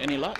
any luck.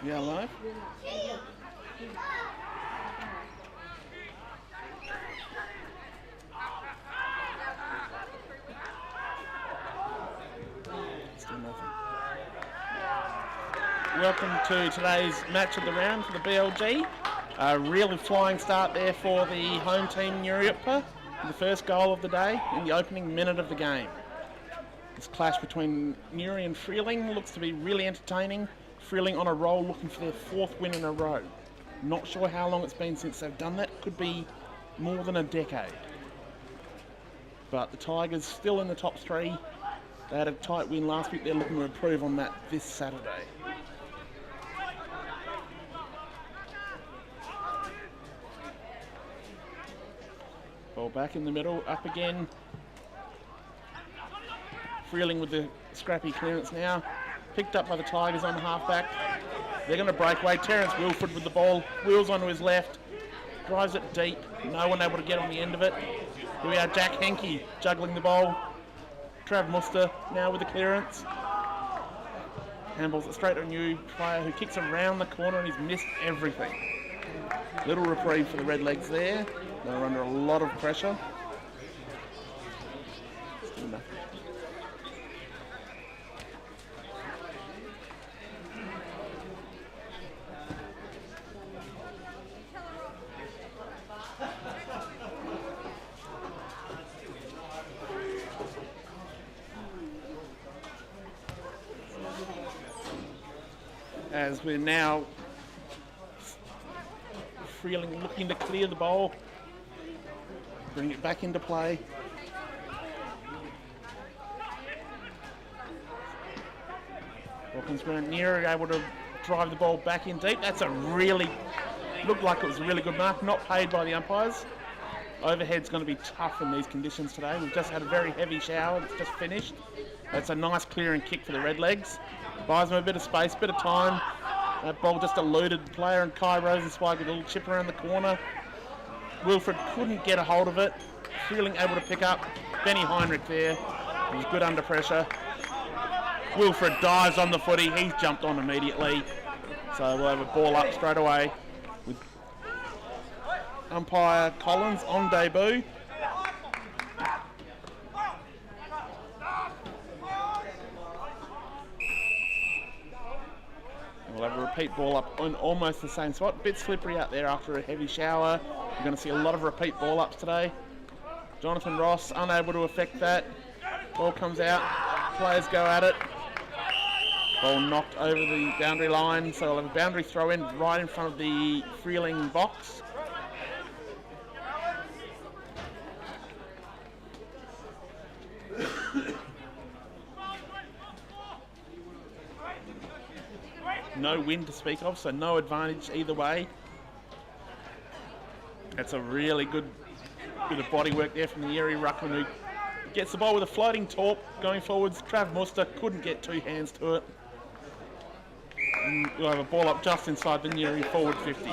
Yellow. Still nothing. Welcome to today's match of the round for the BLG. A really flying start there for the home team nuriootpa. The first goal of the day in the opening minute of the game. This clash between Nuri and Freeling looks to be really entertaining. Freeling on a roll, looking for their 4th win in a row. Not sure how long it's been since they've done that. Could be more than a decade. But the Tigers still in the top 3. They had a tight win last week. They're looking to improve on that this Saturday. Ball back in the middle, up again. Freeling with the scrappy clearance now. Picked up by the Tigers on the halfback. They're going to break away. Terence Wilford with the ball. Wheels onto his left. Drives it deep. No one able to get on the end of it. Here we are, Jack Henke juggling the ball. Trav Muster now with the clearance. Handballs it straight to a new player who kicks around the corner and he's missed everything. Little reprieve for the Redlegs there. They're under a lot of pressure. Still nothing. As we're now Freeling looking to clear the ball, bring it back into play. Hawkins around near, able to drive the ball back in deep. That's a really, looked like it was a really good mark, not paid by the umpires. Overhead's going to be tough in these conditions today. We've just had a very heavy shower that's just finished. That's a nice clearing kick for the Redlegs. Buys them a bit of space, bit of time. That ball just eluded the player, and Kai Rosenzweig with a little chip around the corner. Wilfred couldn't get a hold of it. Freeling able to pick up. Benny Heinrich there. He was good under pressure. Wilfred dives on the footy. He's jumped on immediately. So we'll have a ball up straight away with umpire Collins on debut. We'll have a repeat ball up on almost the same spot. Bit slippery out there after a heavy shower. You're going to see a lot of repeat ball ups today. Jonathan Ross unable to affect that. Ball comes out. Players go at it. Ball knocked over the boundary line. So we'll have a boundary throw in right in front of the Freeling box. No wind to speak of, so no advantage either way. That's a really good bit of body work there from the Erie ruckman who gets the ball with a floating torp going forwards. Trav Muster couldn't get 2 hands to it. And we'll have a ball up just inside the Erie forward 50.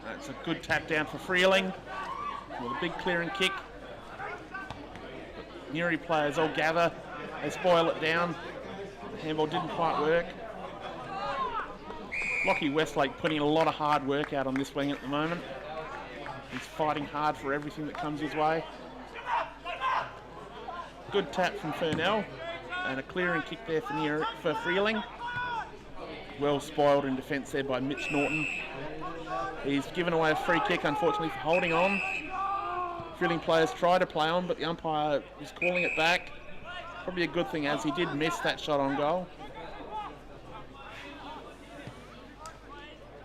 That's a good tap down for Freeling with a big clearing kick. Newry players all gather, they spoil it down. The handball didn't quite work. Lockie Westlake putting a lot of hard work out on this wing at the moment. He's fighting hard for everything that comes his way. Good tap from Fernell, and a clearing kick there for Freeling. Well spoiled in defence there by Mitch Norton. He's given away a free kick, unfortunately, for holding on. Freeling players try to play on, but the umpire is calling it back. Probably a good thing, as he did miss that shot on goal.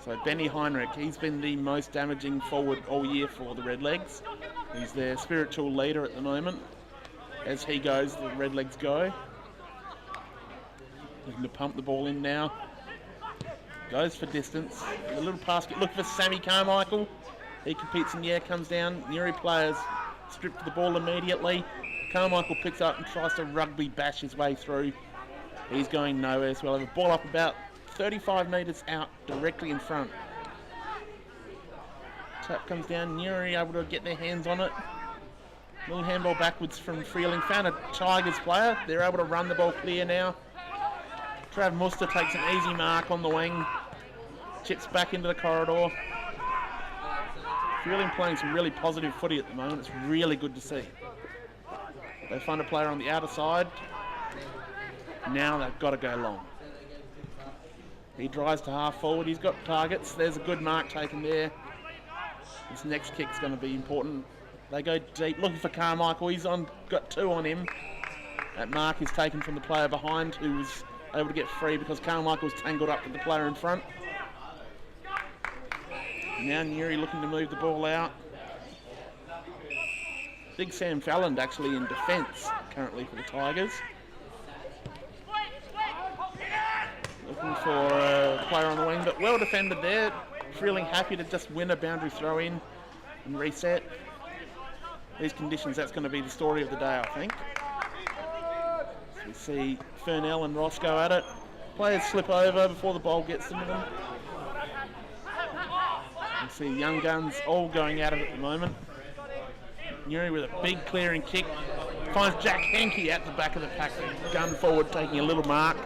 So Benny Heinrich, he's been the most damaging forward all year for the Redlegs. He's their spiritual leader at the moment. As he goes, the Redlegs go. Looking to pump the ball in now. Goes for distance. A little pass. Look for Sammy Carmichael. He competes in the air, comes down. Newry players strip the ball immediately. Carmichael picks up and tries to rugby bash his way through. He's going nowhere, so we'll have a ball up about 35 metres out, directly in front. Tap comes down. Newry able to get their hands on it. Little handball backwards from Freeling. Found a Tigers player. They're able to run the ball clear now. Trav Muster takes an easy mark on the wing. Chips back into the corridor. Freeling playing some really positive footy at the moment. It's really good to see. They find a player on the outer side. Now they've got to go long. He drives to half forward. He's got targets. There's a good mark taken there. This next kick's going to be important. They go deep, looking for Carmichael. He's got two on him. That mark is taken from the player behind, who was able to get free because Carmichael was tangled up with the player in front. Now Newry looking to move the ball out. Big Sam Falland actually in defence currently for the Tigers. Looking for a player on the wing, but well defended there. Freeling happy to just win a boundary throw in and reset. These conditions, that's going to be the story of the day, I think. So we see Fernell and Ross go at it. Players slip over before the ball gets to them. We see young guns all going at it at the moment. Newry with a big clearing kick. Finds Jack Henke at the back of the pack. Gun forward, taking a little mark.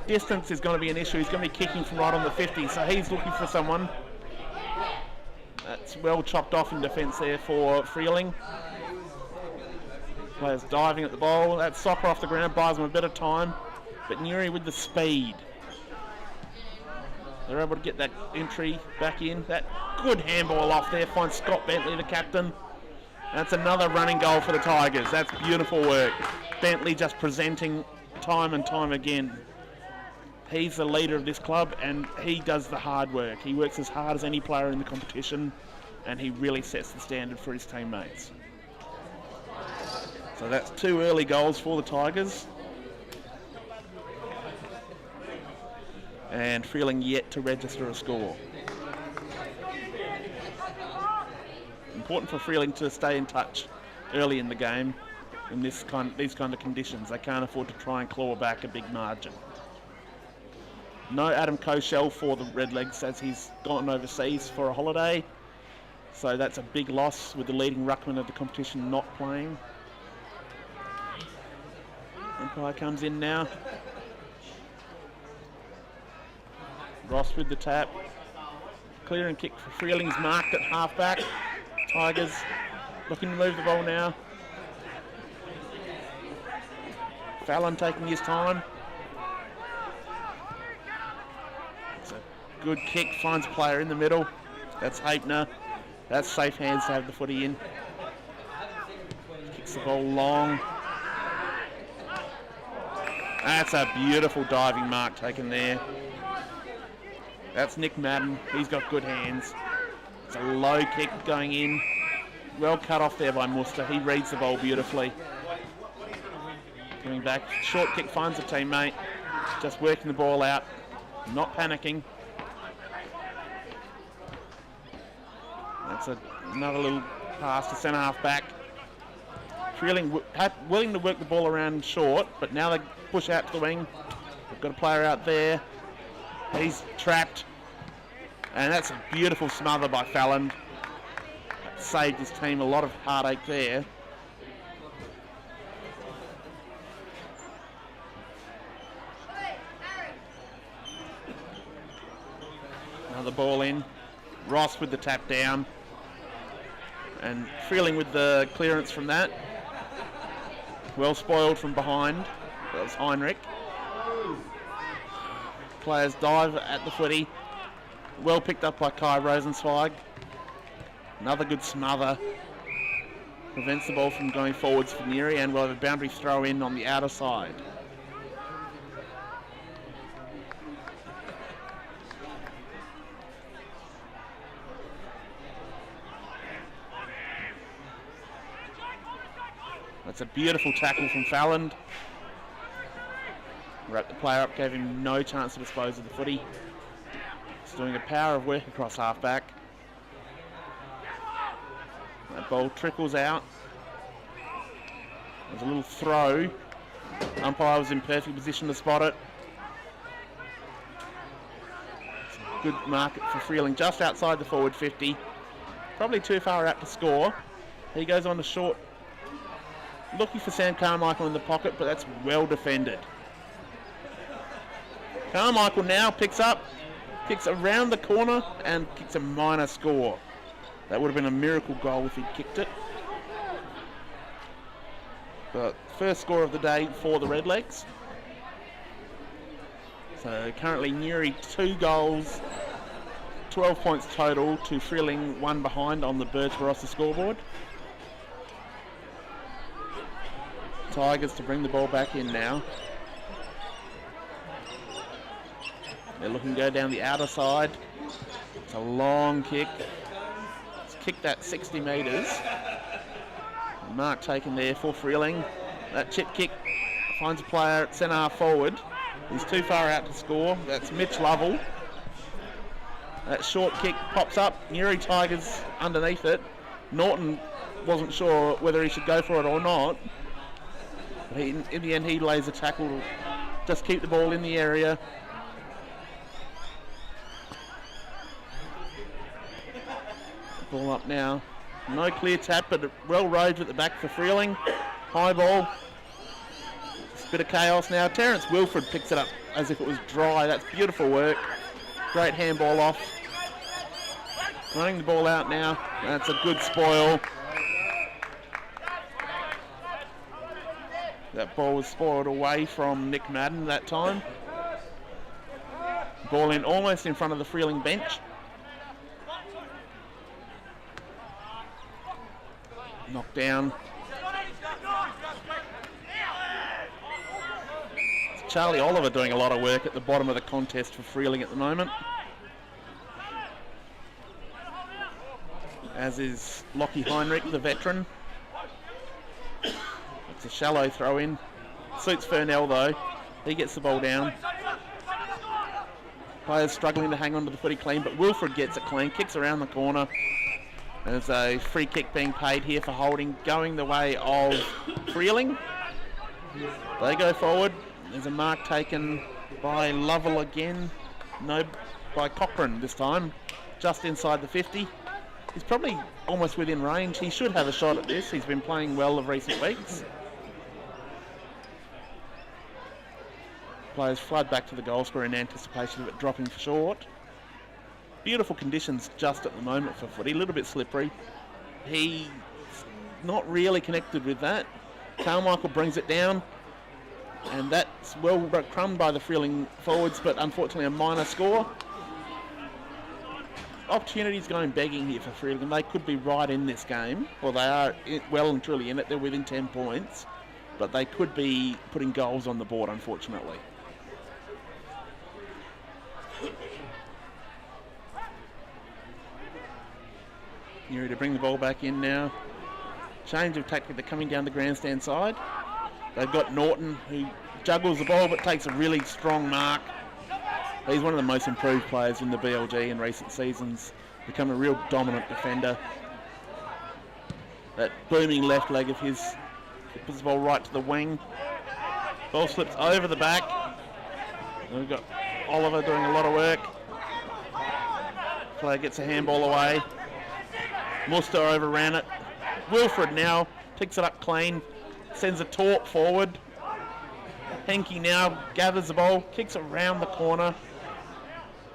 Distance is going to be an issue. He's going to be kicking from right on the 50, so he's looking for someone. That's well chopped off in defence there for Freeling. Players diving at the ball. That soccer off the ground buys them a bit of time. But Newry with the speed. They're able to get that entry back in. That good handball off there. Finds Scott Bentley, the captain. That's another running goal for the Tigers. That's beautiful work. Bentley just presenting time and time again. He's the leader of this club and he does the hard work. He works as hard as any player in the competition and he really sets the standard for his teammates. So that's two early goals for the Tigers. And Freeling yet to register a score. Important for Freeling to stay in touch early in the game in these kind of conditions. They can't afford to try and claw back a big margin. No Adam Koshel for the Redlegs as he's gone overseas for a holiday. So that's a big loss with the leading ruckman of the competition not playing. Umpire comes in now. Ross with the tap. Clearing kick for Freeling's marked at half-back. Tigers looking to move the ball now. Fallon taking his time. It's a good kick, finds a player in the middle. That's Hapner. That's safe hands to have the footy in. Kicks the ball long. That's a beautiful diving mark taken there. That's Nick Madden. He's got good hands. It's a low kick going in. Well cut off there by Muster. He reads the ball beautifully. Coming back. Short kick finds a teammate. Just working the ball out. Not panicking. That's another little pass to centre half back. Freeling willing to work the ball around short, but now they push out to the wing. They've got a player out there. He's trapped. And that's a beautiful smother by Fallon. That saved his team a lot of heartache there. Another ball in. Ross with the tap down. And Freeling with the clearance from that. Well spoiled from behind. That was Heinrich. Players dive at the footy. Well picked up by Kai Rosenzweig. Another good smother. Prevents the ball from going forwards for Neri, and we'll have a boundary throw in on the outer side. That's a beautiful tackle from Falland. Wrapped the player up, gave him no chance to dispose of the footy. He's doing a power of work across half-back. That ball trickles out. There's a little throw. Umpire was in perfect position to spot it. It's a good market for Freeling, just outside the forward 50. Probably too far out to score. He goes on the short. Looking for Sam Carmichael in the pocket, but that's well defended. Carmichael now picks up, kicks around the corner, and kicks a minor score. That would have been a miracle goal if he'd kicked it. But first score of the day for the Redlegs. So currently Newry 2 goals, 12 points total to Freeling 1 behind on the Birch Barossa scoreboard. Tigers to bring the ball back in now. They're looking to go down the outer side. It's a long kick. It's kicked at 60 metres. Mark taken there for Freeling. That chip kick finds a player at centre half forward. He's too far out to score. That's Mitch Lovell. That short kick pops up. Newry Tigers underneath it. Norton wasn't sure whether he should go for it or not. But in the end, he lays a tackle to just keep the ball in the area. Ball up now. No clear tap, but well rode at the back for Freeling. High ball. Just a bit of chaos now. Terence Wilford picks it up as if it was dry. That's beautiful work. Great handball off. Running the ball out now. That's a good spoil. That ball was spoiled away from Nick Madden that time. Ball in almost in front of the Freeling bench. Knocked down. It's Charlie Oliver doing a lot of work at the bottom of the contest for Freeling at the moment. As is Lockie Heinrich, the veteran. It's a shallow throw in. Suits Furnell though. He gets the ball down. Players struggling to hang on to the footy clean, but Wilfred gets it clean, kicks around the corner. There's a free kick being paid here for holding, going the way of Freeling. They go forward. There's a mark taken by Lovell again. No, by Cochrane this time. Just inside the 50. He's probably almost within range. He should have a shot at this. He's been playing well of recent weeks. Players flood back to the goal scorer in anticipation of it dropping short. Beautiful conditions just at the moment for footy, a little bit slippery. He's not really connected with that. Carmichael brings it down, and that's well crumbed by the Freeling forwards, but unfortunately a minor score. Opportunities going begging here for Freeling. They could be right in this game, or they are well and truly in it. They're within 10 points, but they could be putting goals on the board, unfortunately. Newry to bring the ball back in now. Change of tactic, they're coming down the grandstand side. They've got Norton, who juggles the ball but takes a really strong mark. He's one of the most improved players in the BLG in recent seasons. Become a real dominant defender. That booming left leg of his puts the ball right to the wing. Ball slips over the back. And we've got Oliver doing a lot of work. Player gets a handball away. Muster overran it. Wilfred now picks it up clean, sends a taunt forward. Henke now gathers the ball, kicks around the corner.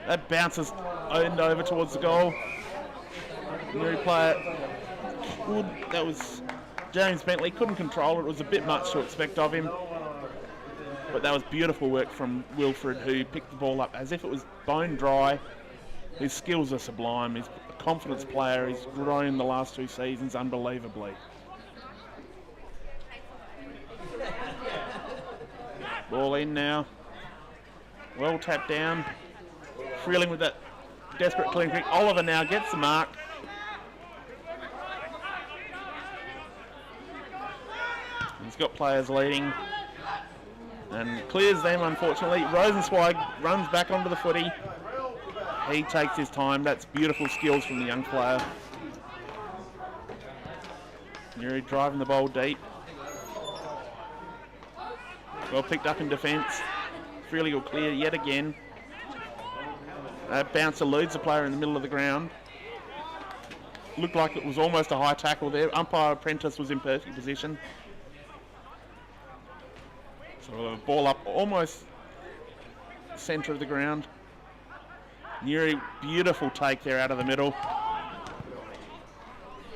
That bounces over towards the goal. Newry player good. That was James Bentley. Couldn't control it. It was a bit much to expect of him. But that was beautiful work from Wilfred, who picked the ball up as if it was bone dry. His skills are sublime. He's a confidence player. He's grown the last 2 seasons unbelievably. Ball in now. Well tapped down. Freeling with that desperate clean kick. Oliver now gets the mark. He's got players leading. And clears them, unfortunately. Rosenzweig runs back onto the footy. He takes his time. That's beautiful skills from the young player. Nuri driving the ball deep. Well picked up in defence. Freely will clear yet again. That bounce eludes the player in the middle of the ground. Looked like it was almost a high tackle there. Umpire Prentice was in perfect position. So a ball up almost centre of the ground. Nuri, beautiful take there out of the middle.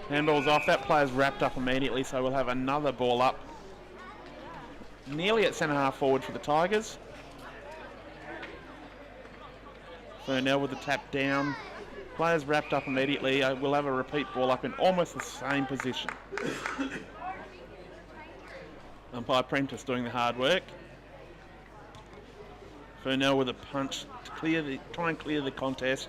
Handball's off. That player's wrapped up immediately, so we'll have another ball up. Nearly at centre half forward for the Tigers. Furnell with the tap down. Players wrapped up immediately. We'll have a repeat ball up in almost the same position. Umpire Prentice doing the hard work. Furnell with a punch to try and clear the contest.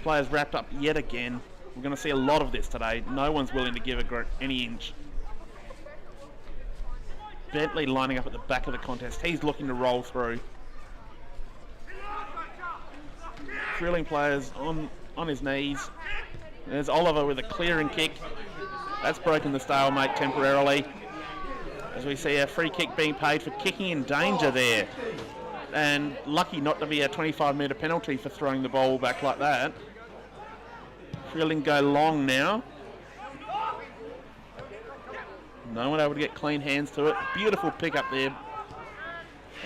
Players wrapped up yet again. We're going to see a lot of this today. No one's willing to give any inch. Bentley lining up at the back of the contest. He's looking to roll through. Freeling players on his knees. There's Oliver with a clearing kick. That's broken the stalemate temporarily. As we see a free kick being paid for kicking in danger there. And lucky not to be a 25-metre penalty for throwing the ball back like that. Freeling go long now. No one able to get clean hands to it. Beautiful pick up there.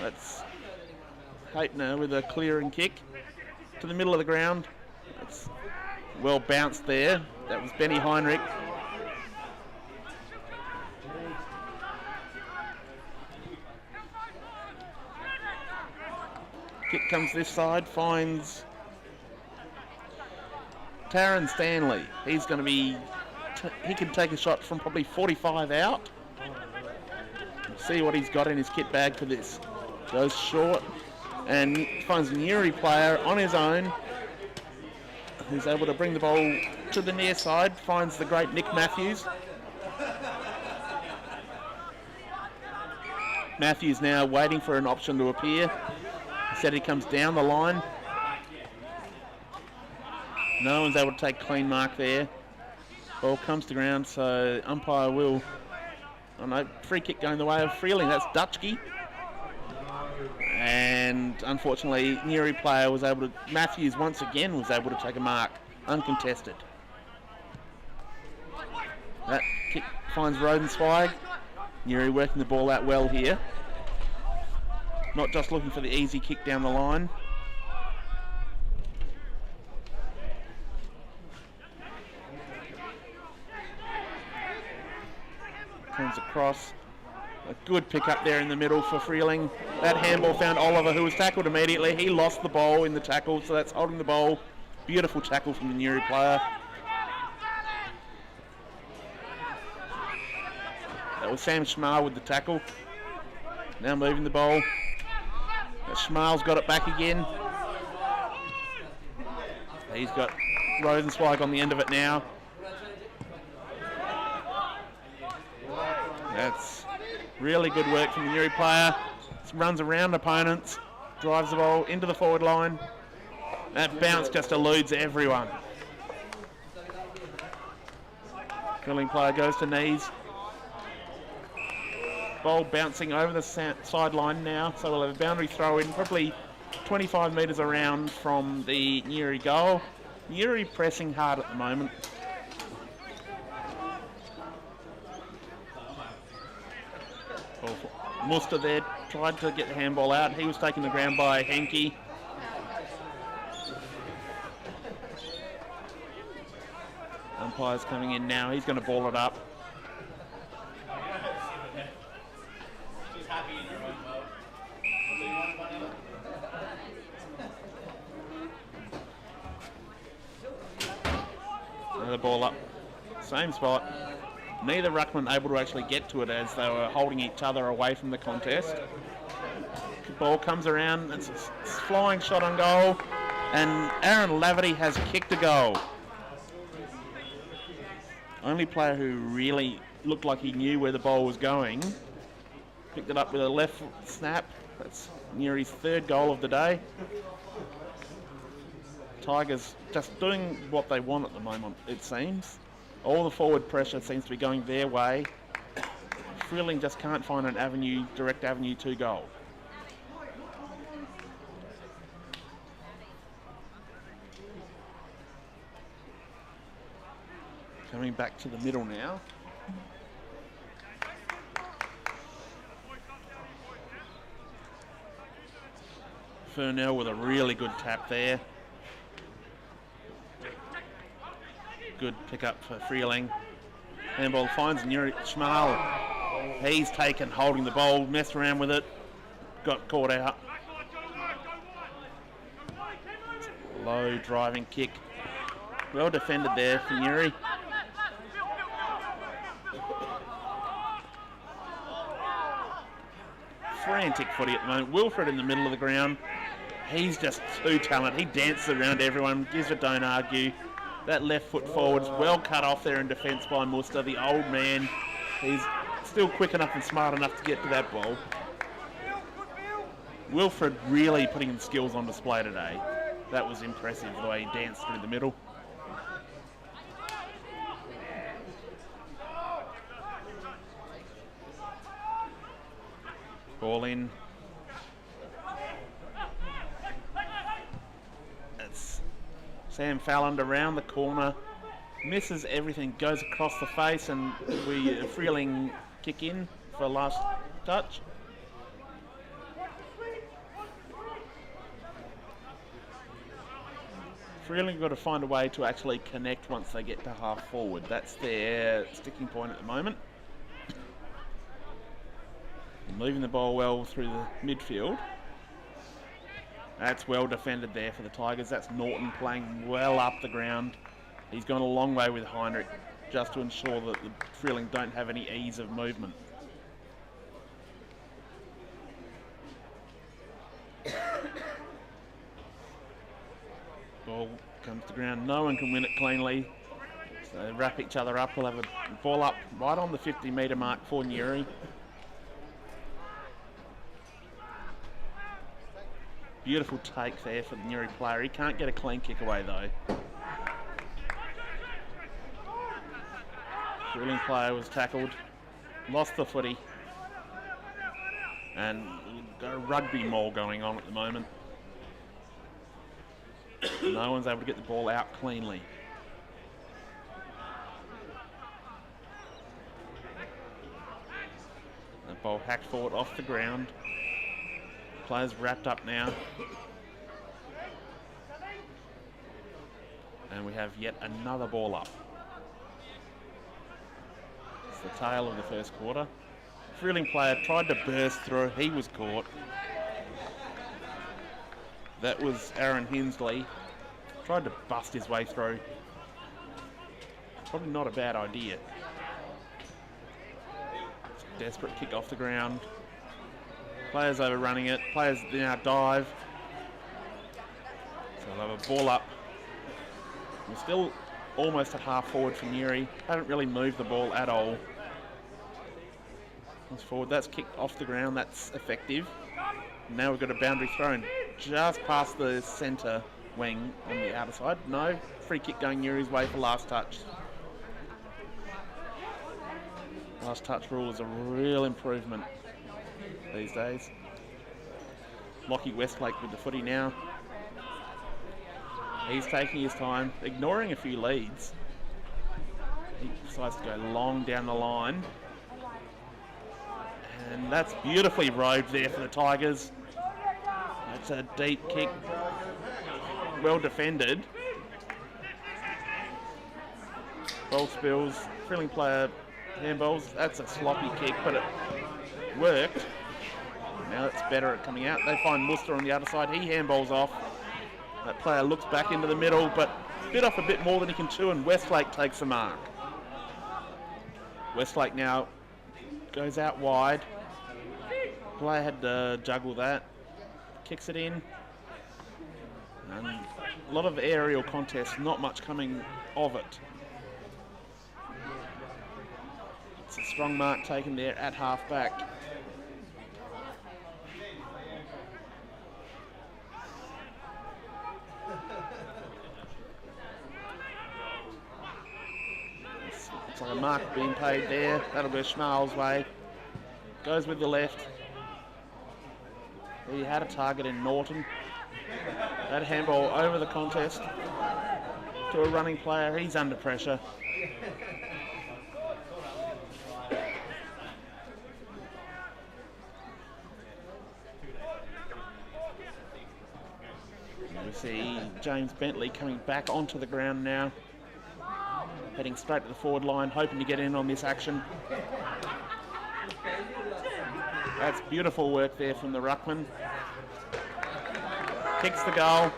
That's Haitner with a clearing kick to the middle of the ground. That's well bounced there. That was Benny Heinrich. Kick comes this side, finds Taron Stanley. He's going to be, he can take a shot from probably 45 out. See what he's got in his kit bag for this. Goes short and finds a Nuri player on his own, who's able to bring the ball to the near side. Finds the great Nick Matthews. Matthews now waiting for an option to appear. Instead he comes down the line. No one's able to take clean mark there. Ball comes to ground, so umpire will... Oh no, free kick going the way of Freeling. That's Dutchke. And unfortunately, Nuri player was able to... Matthews once again was able to take a mark, uncontested. That kick finds Rosenzweig. Nuri working the ball out well here. Not just looking for the easy kick down the line. Comes across. A good pick up there in the middle for Freeling. That handball found Oliver, who was tackled immediately. He lost the ball in the tackle, so that's holding the ball. Beautiful tackle from the Nuri player. That was Sam Schmar with the tackle. Now moving the ball. Schmal's got it back again. He's got Rosenzweig on the end of it now. That's really good work from the Nuri player. Runs around opponents, drives the ball into the forward line. That bounce just eludes everyone. Freeling player goes to knees. Ball bouncing over the sideline now, so we'll have a boundary throw in, probably 25 metres around from the Nuri goal. Nuri pressing hard at the moment. Muster there tried to get the handball out. He was taken to the ground by Henke. umpire's coming in now. He's going to ball it up. Another ball up. Same spot. Neither ruckman able to actually get to it as they were holding each other away from the contest. Ball comes around. It's a flying shot on goal. And Aaron Laverty has kicked a goal. Only player who really looked like he knew where the ball was going. Picked it up with a left foot snap. That's near his third goal of the day. Tigers just doing what they want at the moment, it seems. All the forward pressure seems to be going their way. Freeling just can't find an avenue, direct avenue to goal. Coming back to the middle now. Furnell with a really good tap there. Good pickup for Freeling. Handball finds Nuri Schmal. He's taken holding the ball, messed around with it, got caught out. Low driving kick. Well defended there for Nuri. Frantic footy at the moment. Wilfred in the middle of the ground. He's just too talented. He dances around everyone, gives it don't argue. That left foot forward's well cut off there in defence by Muster, the old man. He's still quick enough and smart enough to get to that ball. Wilfred really putting the skills on display today. That was impressive, the way he danced through the middle. Ball in. It's Sam Fallon around the corner. Misses everything, goes across the face, and we Freeling kick in for last touch. Freeling got to find a way to actually connect once they get to half forward. That's their sticking point at the moment. Moving the ball well through the midfield. That's well defended there for the Tigers. That's Norton playing well up the ground. He's gone a long way with Heinrich just to ensure that the Freeling don't have any ease of movement. Ball comes to ground. No one can win it cleanly. So they wrap each other up. We'll have a ball up right on the 50-metre mark for Newry. Beautiful take there for the Newry player. He can't get a clean kick away though. Freeling player was tackled, lost the footy, and a rugby maul going on at the moment. No one's able to get the ball out cleanly. The ball hacked forward off the ground. Players wrapped up now. And we have yet another ball up. It's the tail of the first quarter. Freeling player tried to burst through. He was caught. That was Aaron Hinsley. Tried to bust his way through. Probably not a bad idea. It's a desperate kick off the ground. Players overrunning it. Players now dive. So they'll have a ball up. We're still almost at half forward for Newry. Haven't really moved the ball at all. Comes forward. That's kicked off the ground. That's effective. Now we've got a boundary thrown just past the centre wing on the outer side. No. Free kick going Newry's way for last touch. Last touch rule is a real improvement these days. Lockie Westlake with the footy now. He's taking his time, ignoring a few leads. He decides to go long down the line. And that's beautifully rowed there for the Tigers. That's a deep kick. Well defended. Ball spills, freeling player handballs. That's a sloppy kick, but it worked. Now it's better at coming out. They find Muster on the other side. He handballs off. That player looks back into the middle, but bit off a bit more than he can chew, and Westlake takes the mark. Westlake now goes out wide. Player had to juggle that. Kicks it in. And a lot of aerial contests, not much coming of it. It's a strong mark taken there at half back. Looks like a mark being paid there. That'll go Schmal's way. Goes with the left. He had a target in Norton. That handball over the contest to a running player. He's under pressure. We see James Bentley coming back onto the ground now. Heading straight to the forward line, hoping to get in on this action. That's beautiful work there from the ruckman. Kicks the goal.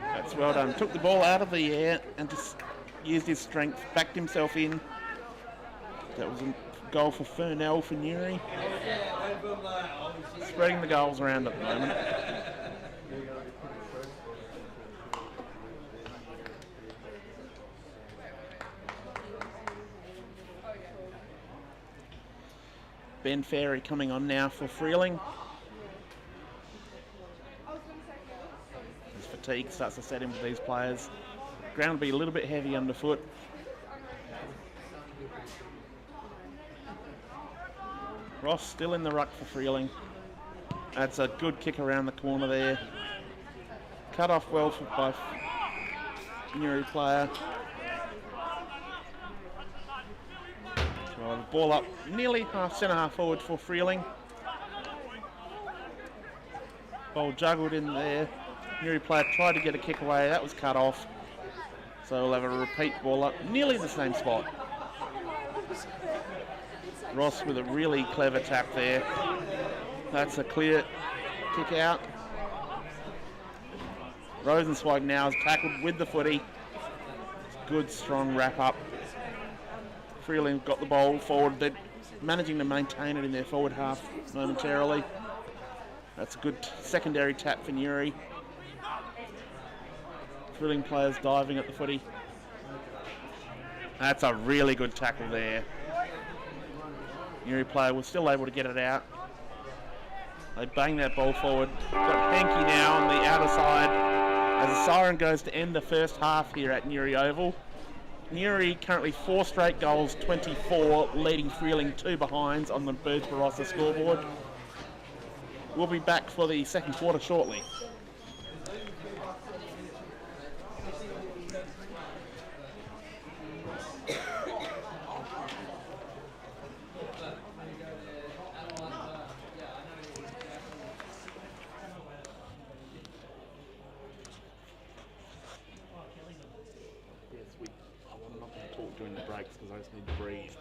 That's well done. Took the ball out of the air and just used his strength, backed himself in. That was a goal for Fernell for Newry. Spreading the goals around at the moment. Ben Ferry coming on now for Freeling. His fatigue starts to set in with these players. Ground will be a little bit heavy underfoot. Ross still in the ruck for Freeling. That's a good kick around the corner there. Cut off well by Newry player. So ball up nearly centre half forward for Freeling. Ball juggled in there. Newry player tried to get a kick away. That was cut off. So we'll have a repeat ball up nearly the same spot. Ross with a really clever tap there. That's a clear kick out. Rosenzweig now is tackled with the footy. Good strong wrap up. Freeling got the ball forward. They're managing to maintain it in their forward half momentarily. That's a good secondary tap for Newry. Freeling players diving at the footy. That's a really good tackle there. Newry player was still able to get it out. They bang that ball forward. Got Hankey now on the outer side as the siren goes to end the first half here at Newry Oval. Newry currently 4 straight goals, 24, leading Freeling 2 behinds on the Birds Barossa scoreboard. We'll be back for the second quarter shortly. During the breaks because I just need to breathe.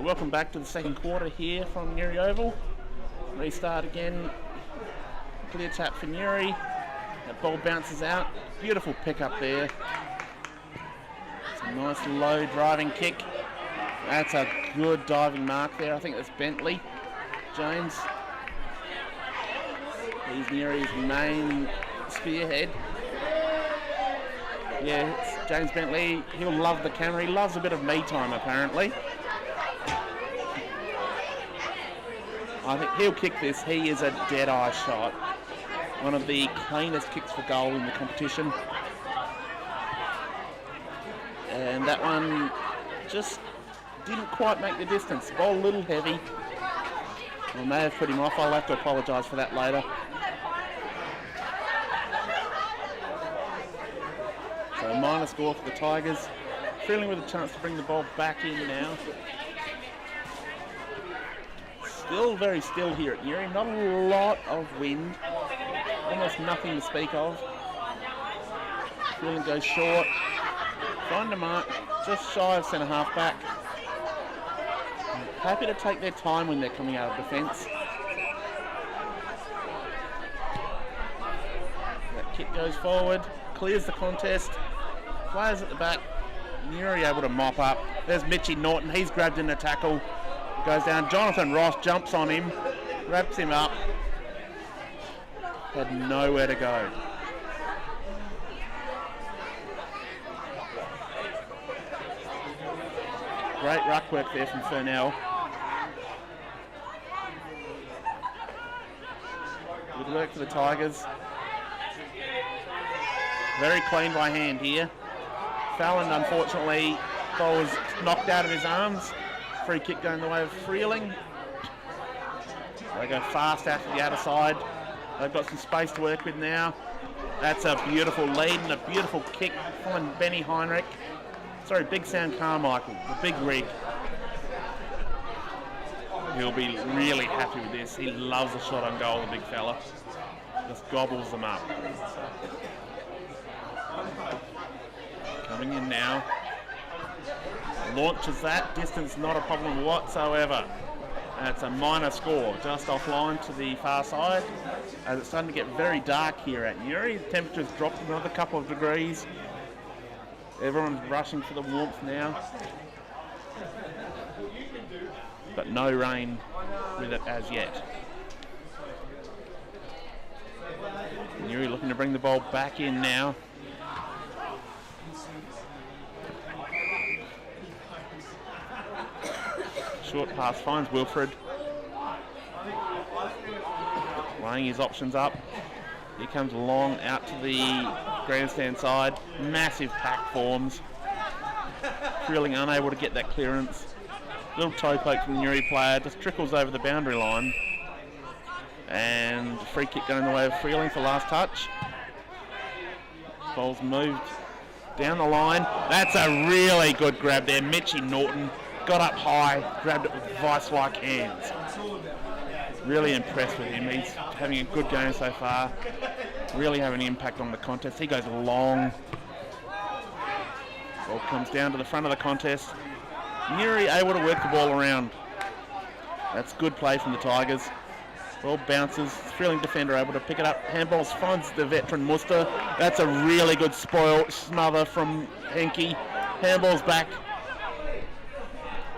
Welcome back to the second quarter here from Nuri Oval. Restart again. Clear tap for Nuri. That ball bounces out. Beautiful pick up there. It's a nice low driving kick. That's a good diving mark there. I think that's Bentley Jones. He's Nuri's main spearhead. Yeah, it's James Bentley. He'll love the camera. He loves a bit of me time apparently. I think he'll kick this. He is a dead-eye shot. One of the cleanest kicks for goal in the competition. And that one just didn't quite make the distance. Ball a little heavy. I may have put him off. I'll have to apologise for that later. So a minor score for the Tigers. Freeling with a chance to bring the ball back in now. Still very still here at Nuri. Not a lot of wind. Almost nothing to speak of. Freeling goes short. Find a mark. Just shy of centre half back. Happy to take their time when they're coming out of defence. That kick goes forward. Clears the contest. Players at the back. Nuri able to mop up. There's Mitchie Norton. He's grabbed in the tackle. Goes down. Jonathan Ross jumps on him, grabs him up. Had nowhere to go. Great ruck work there from Furnell. Good work for the Tigers. Very clean by hand here. Fallon, unfortunately, ball was knocked out of his arms. Free kick going the way of Freeling. They go fast out to the outer side. They've got some space to work with now. That's a beautiful lead and a beautiful kick from Benny Heinrich. Sorry, Big Sound Carmichael, the big rig. He'll be really happy with this. He loves a shot on goal, the big fella. Just gobbles them up. Coming in now. Launches that. Distance not a problem whatsoever. It's a minor score, just offline to the far side. As it's starting to get very dark here at Newry. The temperature's dropped another couple of degrees. Everyone's rushing for the warmth now. But no rain with it as yet. Newry looking to bring the ball back in now. Short pass finds Wilfred. Weighing his options up. Here comes Long out to the grandstand side. Massive pack forms. Freeling unable to get that clearance. Little toe poke from the Newry player. Just trickles over the boundary line. And free kick going the way of Freeling for last touch. Ball's moved down the line. That's a really good grab there. Mitchie Norton got up high, grabbed it with vice-like hands. Really impressed with him. He's having a good game so far. Really having an impact on the contest. He goes long. Ball comes down to the front of the contest. Newry able to work the ball around. That's good play from the Tigers. Ball bounces. Freeling defender able to pick it up. Handballs finds the veteran Muster. That's a really good spoil smother from Henke. Handballs back.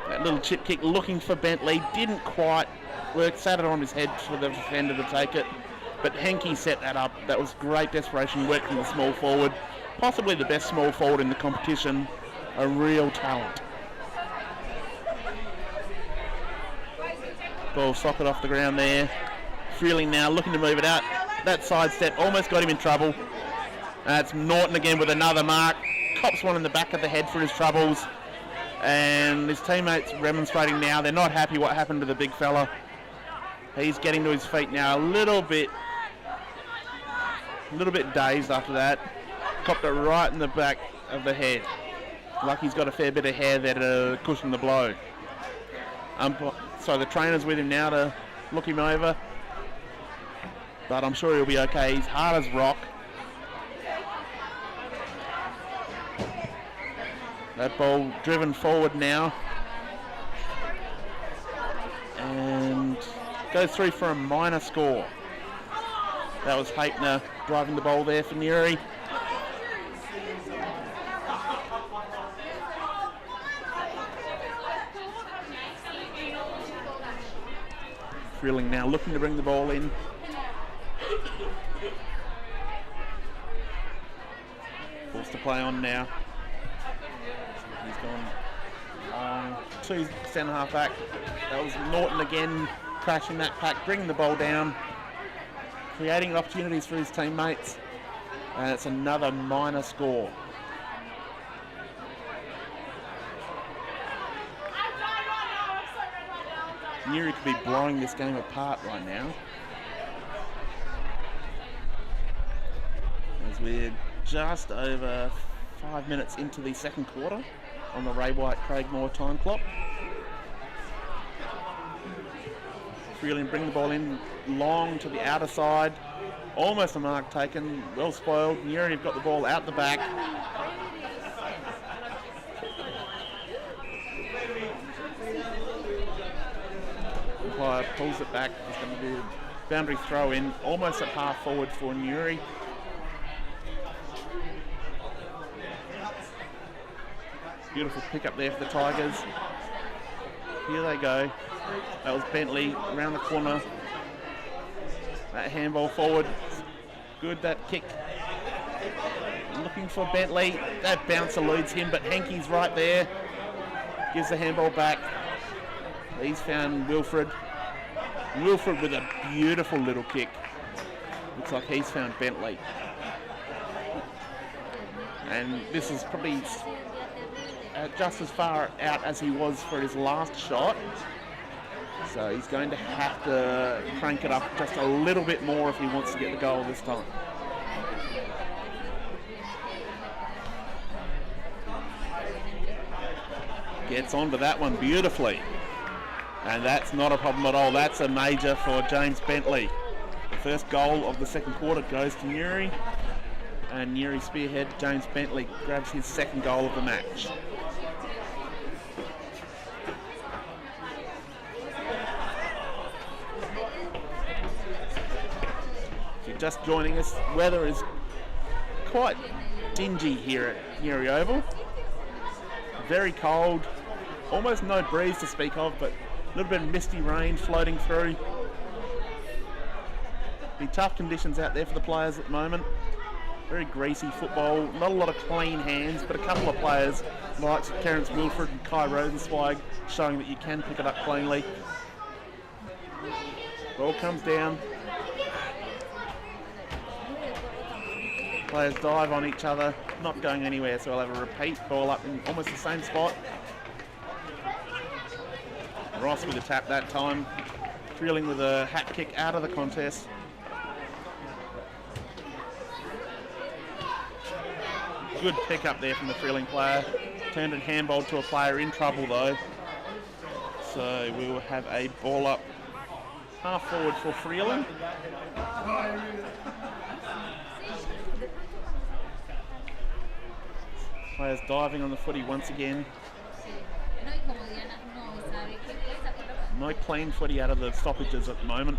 That little chip kick looking for Bentley. Didn't quite work. Sat it on his head for the defender to take it. But Henke set that up. That was great desperation work from the small forward. Possibly the best small forward in the competition. A real talent. Ball socket off the ground there. Freeling now looking to move it out. That sidestep almost got him in trouble. It's Norton again with another mark. Cops one in the back of the head for his troubles. And his teammates remonstrating now. They're not happy what happened to the big fella. He's getting to his feet now a little bit dazed after that. Copped it right in the back of the head. Like he's got a fair bit of hair there to cushion the blow. So the trainer's with him now to look him over. But I'm sure he'll be okay. He's hard as rock. That ball driven forward now. And goes through for a minor score. That was Haitner driving the ball there for Newry. Freeling now looking to bring the ball in. Forced to play on now. He's gone to centre half back. That was Norton again, crashing that pack, bringing the ball down, creating opportunities for his teammates, and it's another minor score. Newry could be blowing this game apart right now. As we're just over 5 minutes into the second quarter on the Ray White Craig Moore time clock. Freeling bring the ball in long to the outer side. Almost a mark taken, well spoiled. Newry have got the ball out the back. Umpire pulls it back. It's going to be a boundary throw in, almost at half forward for Newry. Beautiful pick up there for the Tigers. Here they go. That was Bentley around the corner. That handball forward. Good, that kick. Looking for Bentley. That bounce eludes him, but Henke's right there. Gives the handball back. He's found Wilfred. Wilfred with a beautiful little kick. Looks like he's found Bentley. And this is probably just as far out as he was for his last shot. So he's going to have to crank it up just a little bit more if he wants to get the goal this time. Gets onto that one beautifully. And that's not a problem at all. That's a major for James Bentley. The first goal of the second quarter goes to Newry. And Newry spearhead James Bentley grabs his second goal of the match. just joining us, weather is quite dingy here at Newry Oval. Very cold, almost no breeze to speak of, but a little bit of misty rain floating through. Be tough conditions out there for the players at the moment. Very greasy football, not a lot of clean hands, but a couple of players like Terence Wilford and Kai Rosenzweig showing that you can pick it up cleanly. Ball comes down. Players dive on each other, not going anywhere, so we'll have a repeat ball up in almost the same spot. Ross with a tap that time, Freeling with a hat kick out of the contest. Good pick up there from the Freeling player. Turned it handball to a player in trouble though. So we will have a ball up half forward for Freeling. Players diving on the footy once again. No clean footy out of the stoppages at the moment.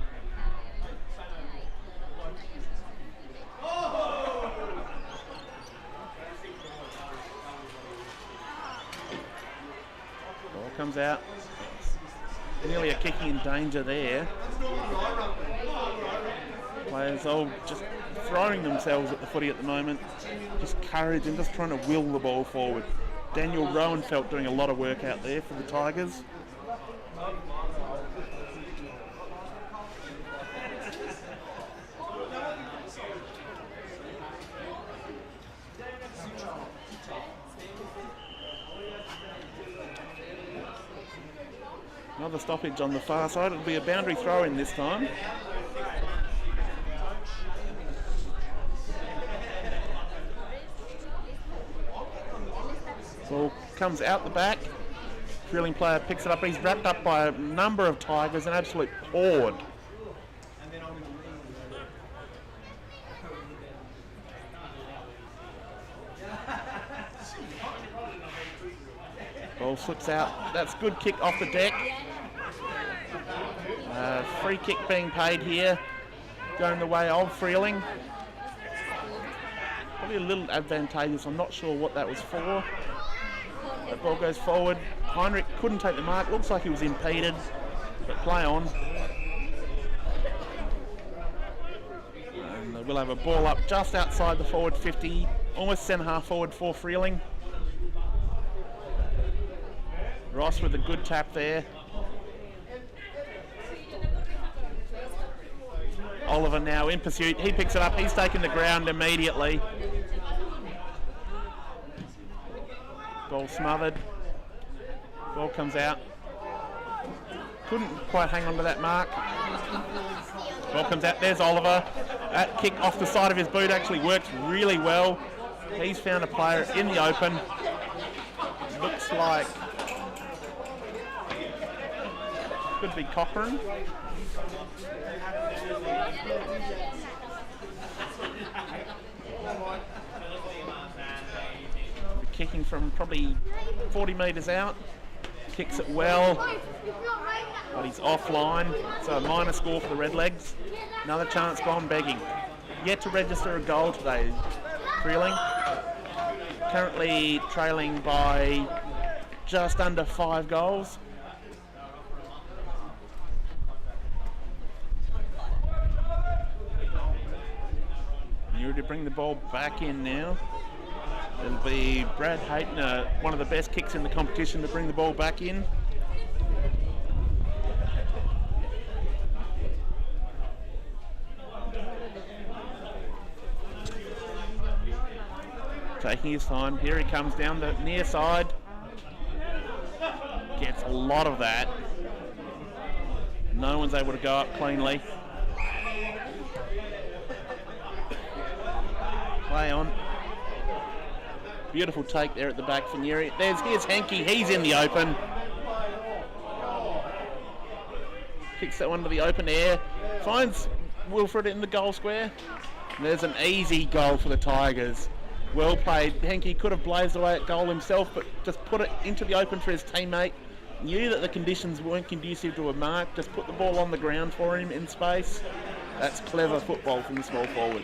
Ball comes out. Nearly a kicking in danger there. Players all just throwing themselves at the footy at the moment. Just courage and just trying to will the ball forward. Daniel Rowenfeld doing a lot of work out there for the Tigers. Another stoppage on the far side. It'll be a boundary throw in this time. Ball comes out the back. Freeling player picks it up. He's wrapped up by a number of Tigers, an absolute horde. Ball slips out. That's good kick off the deck. Free kick being paid here. Going the way of Freeling. Probably a little advantageous. I'm not sure what that was for. That ball goes forward. Heinrich couldn't take the mark. Looks like he was impeded. But play on. And we'll have a ball up just outside the forward 50. Almost centre half forward for Freeling. Ross with a good tap there. Oliver now in pursuit. He picks it up. He's taken the ground immediately. Ball smothered. Ball comes out. Couldn't quite hang on to that mark. Ball comes out. There's Oliver. That kick off the side of his boot actually works really well. He's found a player in the open. Looks like could be Cochrane. Kicking from probably 40 metres out. Kicks it well, but he's offline. So a minor score for the Redlegs. Another chance gone begging. Yet to register a goal today, Freeling. Currently trailing by just under 5 goals. Newry to bring the ball back in now. It'll be Brad Hayton, one of the best kicks in the competition, to bring the ball back in. Taking his time. Here he comes down the near side. Gets a lot of that. No one's able to go up cleanly. Play on. Beautiful take there at the back for Newry. Here's Henke. He's in the open. Kicks that one to the open air. Finds Wilfred in the goal square. And there's an easy goal for the Tigers. Well played. Henke could have blazed away at goal himself, but just put it into the open for his teammate. Knew that the conditions weren't conducive to a mark. Just put the ball on the ground for him in space. That's clever football from the small forward.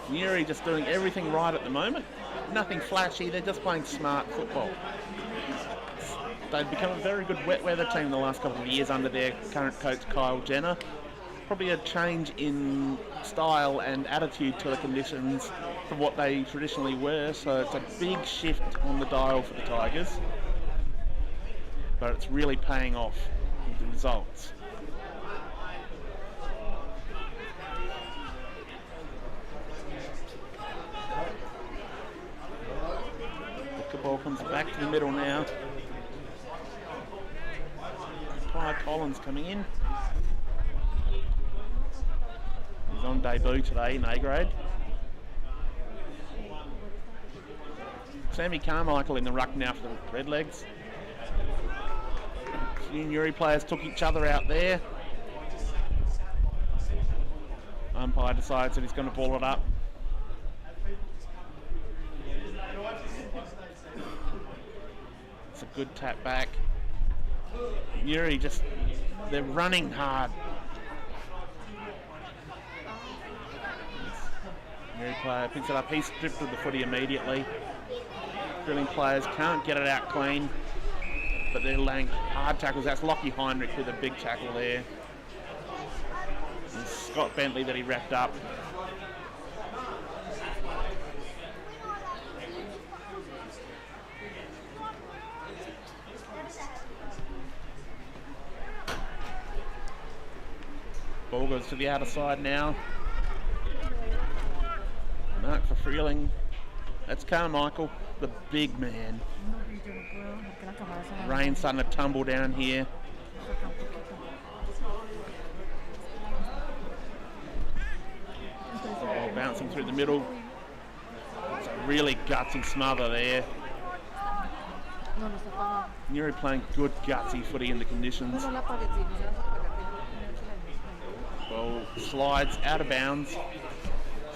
Nuri just doing everything right at the moment. Nothing flashy, they're just playing smart football. They've become a very good wet weather team the last couple of years under their current coach Kyle Jenner. Probably a change in style and attitude to the conditions from what they traditionally were, so it's a big shift on the dial for the Tigers. But it's really paying off with the results. The ball comes back to the middle now. Ty Collins coming in. He's on debut today in A grade. Sammy Carmichael in the ruck now for the Redlegs. Nuri players took each other out there. Umpire decides that he's going to ball it up. It's a good tap back. Nuri just, they're running hard. Nuri player picks it up, he's stripped of the footy immediately. Freeling players can't get it out clean, but they're laying hard tackles. That's Lockie Heinrich with a big tackle there. And Scott Bentley that he wrapped up. Ball goes to the outer side now. Mark for Freeling. That's Carmichael, the big man. Rain's starting to tumble down here. Ball bouncing through the middle. It's a really gutsy smother there. Nuri playing good gutsy footy in the conditions. Ball slides out of bounds.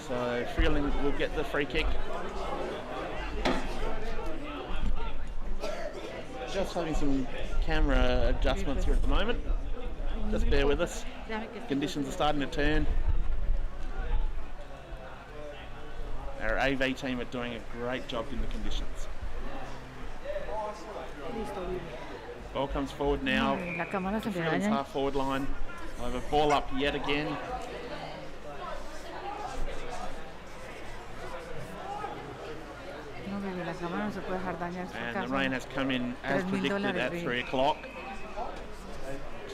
So Freeling will get the free kick. Just having some camera adjustments here at the moment. Just bear with us. Conditions are starting to turn. Our AV team are doing a great job in the conditions. Ball comes forward now. Freeling's half forward line. We'll have a ball up yet again. And the rain has come in as predicted at 3 o'clock.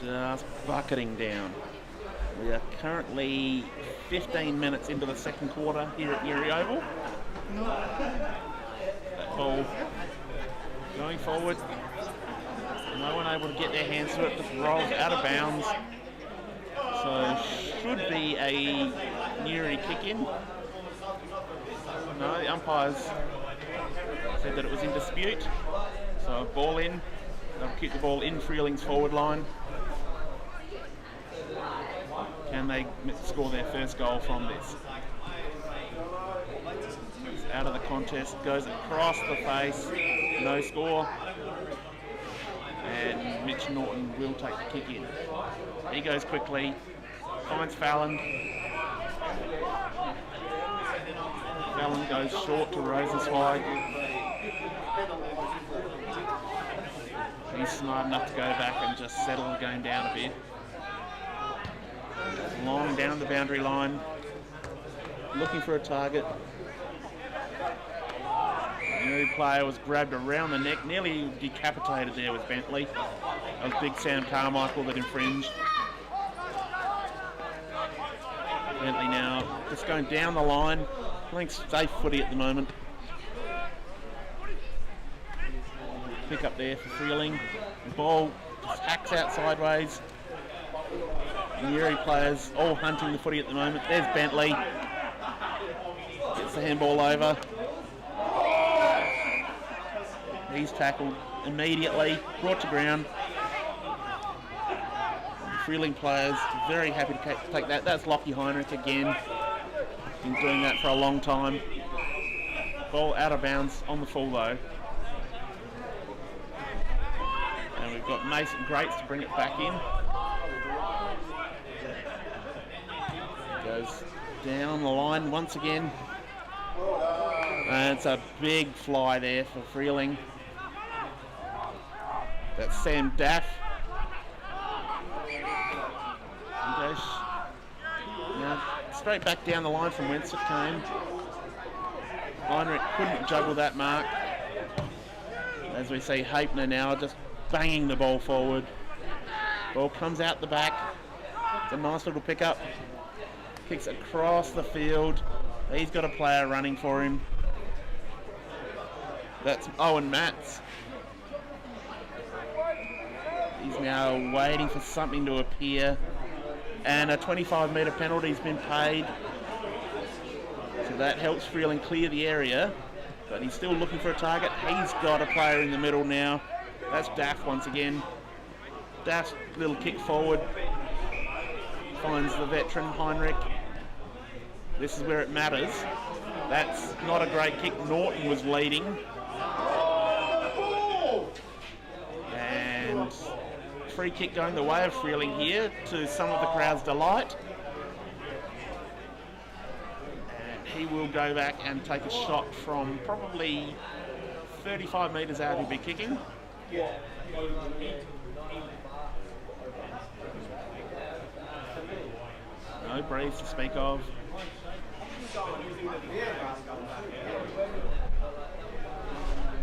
Just bucketing down. We are currently 15 minutes into the second quarter here at Nuri Oval. That ball going forward. No one able to get their hands to it, just rolls out of bounds. So should be a Nuri kick in. No, the umpires said that it was in dispute. So ball in. They'll kick the ball in Freeling's forward line. Can they score their first goal from this? It's out of the contest, goes across the face, no score. And Mitch Norton will take the kick in. He goes quickly, finds Fallon. Fallon goes short to Rosenzweig. He's smart enough to go back and just settle the game down a bit. Long down the boundary line, looking for a target. The new player was grabbed around the neck, nearly decapitated there with Bentley. That was big Sam Carmichael that infringed. Bentley now just going down the line, playing safe footy at the moment. Pick up there for Freeling. The ball just hacks out sideways. Nuri players all hunting the footy at the moment. There's Bentley. Gets the handball over. He's tackled immediately, brought to ground. Freeling players very happy to take that. That's Lockie Heinrich again. Been doing that for a long time. Ball out of bounds on the full though. got Mason Grates to bring it back in. Goes down the line once again. And it's a big fly there for Freeling. That's Sam Daff. He goes now straight back down the line from whence it came. Heinrich couldn't juggle that mark. As we see Hapner now just banging the ball forward. Ball comes out the back. It's a nice little pickup. Kicks across the field. He's got a player running for him. That's Owen Matz. He's now waiting for something to appear. And a 25-metre penalty's been paid. So that helps Freeling clear the area. But he's still looking for a target. He's got a player in the middle now. That's Daff once again. Daff's little kick forward. Finds the veteran Heinrich. This is where it matters. That's not a great kick. Norton was leading. And free kick going the way of Freeling here to some of the crowd's delight. And he will go back and take a shot from probably 35 metres out. He'll be kicking. No breeze to speak of.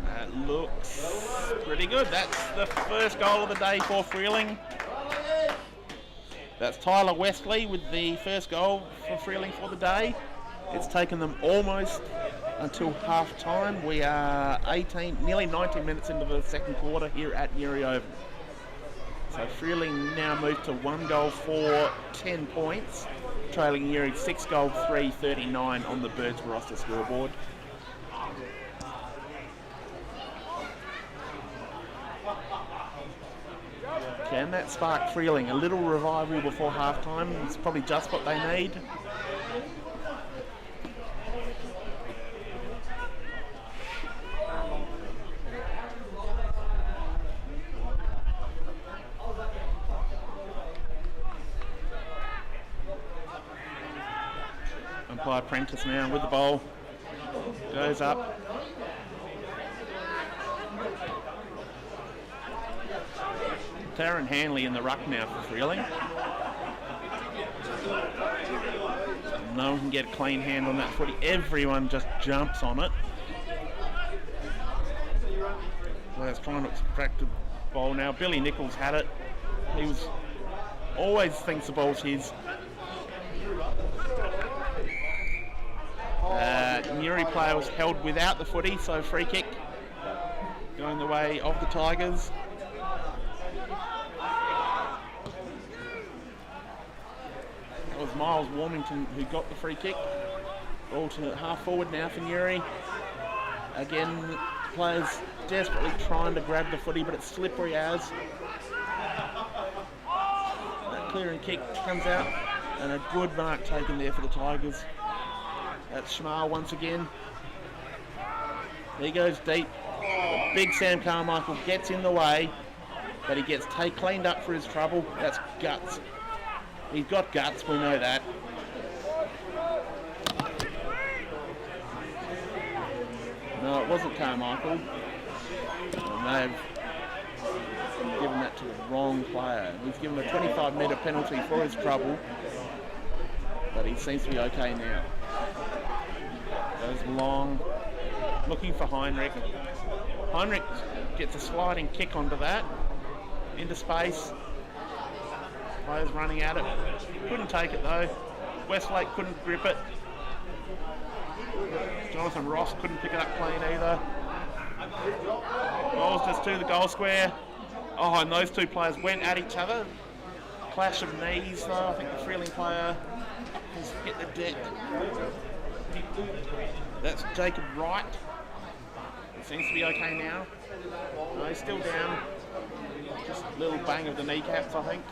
That looks pretty good. That's the first goal of the day for Freeling. That's Tyler Westley with the first goal for Freeling for the day. It's taken them almost until half time. We are nearly 19 minutes into the second quarter here at nuriootpa. So Freeling now moved to 1 goal for 10 points, trailing Nuri 6 goal 339 on the Birds roster scoreboard. Can that spark Freeling a little revival before halftime? It's probably just what they need. Umpire Prentice now with the ball. Goes up. Taryn Hanley in the ruck now for Freeling. No one can get a clean hand on that footy. Everyone just jumps on it. Players trying to extract the ball now. Billy Nichols had it. He always thinks the ball's his. Nuri player was held without the footy, so free kick going the way of the Tigers. It was Miles Warmington who got the free kick. Ball to half forward now for Nuri. Again, players desperately trying to grab the footy, but it's slippery as. That clearing kick comes out, and a good mark taken there for the Tigers. That's Schmal once again. He goes deep. Big Sam Carmichael gets in the way, but he gets cleaned up for his trouble. That's guts. He's got guts, we know that. No, it wasn't Carmichael. And they've given that to the wrong player. He's given a 25-metre penalty for his trouble, but he seems to be okay now. Goes long, looking for Heinrich. Heinrich gets a sliding kick onto that, into space. Players running at it. Couldn't take it though. Westlake couldn't grip it. Jonathan Ross couldn't pick it up clean either. Ball's just to the goal square. Oh, and those two players went at each other. Clash of knees though. I think the Freeling player has hit the deck. That's Jacob Wright. He seems to be okay now. No, he's still down. Just a little bang of the kneecaps, I think.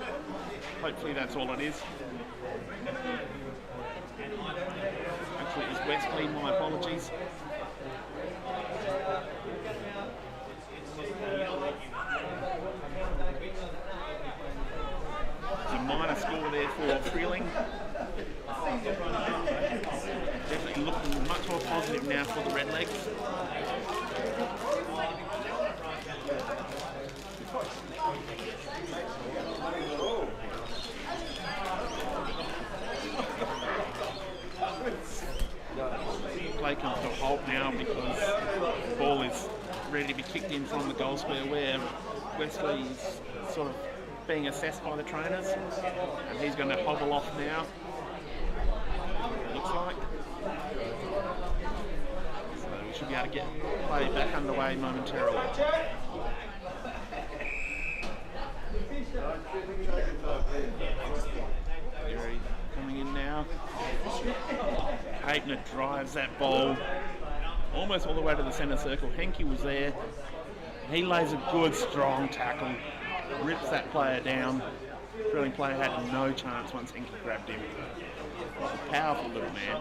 Hopefully that's all it is. Actually, it was Westley, my apologies. Definitely looking much more positive now for the Redlegs. Play comes to a halt now because the ball is ready to be kicked in from the goal square where Wesley is sort of being assessed by the trainers, and he's going to hobble off now, it looks like. So we should be able to get play back underway momentarily. Gary coming in now. Haitner drives that ball almost all the way to the centre circle. Henke was there. He lays a good, strong tackle, rips that player down. Freeling player had no chance once Henke grabbed him. A powerful little man.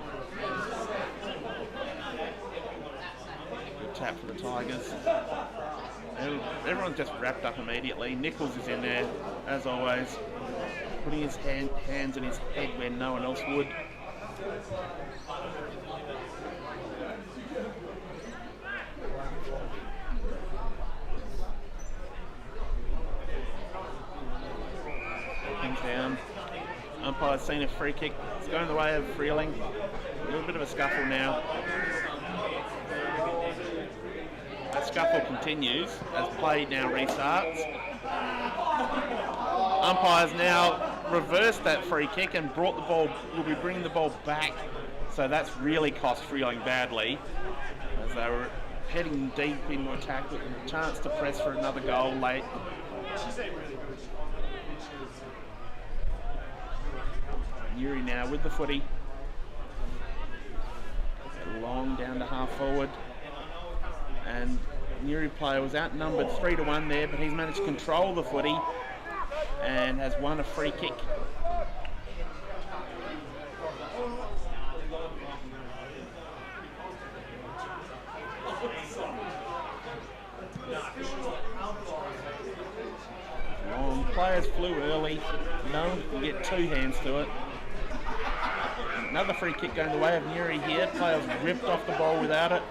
Good tap for the Tigers. Everyone's just wrapped up immediately. Nichols is in there, as always, putting his hands in his head where no one else would. Comes down. Umpire's seen a free kick. It's going the way of Freeling. A little bit of a scuffle now. That scuffle continues as play now restarts. Umpires now reversed that free kick and brought the ball, will be bringing the ball back. So that's really cost Freeling badly as they were heading deep into attack with a chance to press for another goal late. Yuri now with the footy. Long down to half forward. And Newry player was outnumbered 3-1 there, but he's managed to control the footy and has won a free kick. Long players flew early. No one can get two hands to it. Another free kick going the way of Newry here. Players ripped off the ball without it.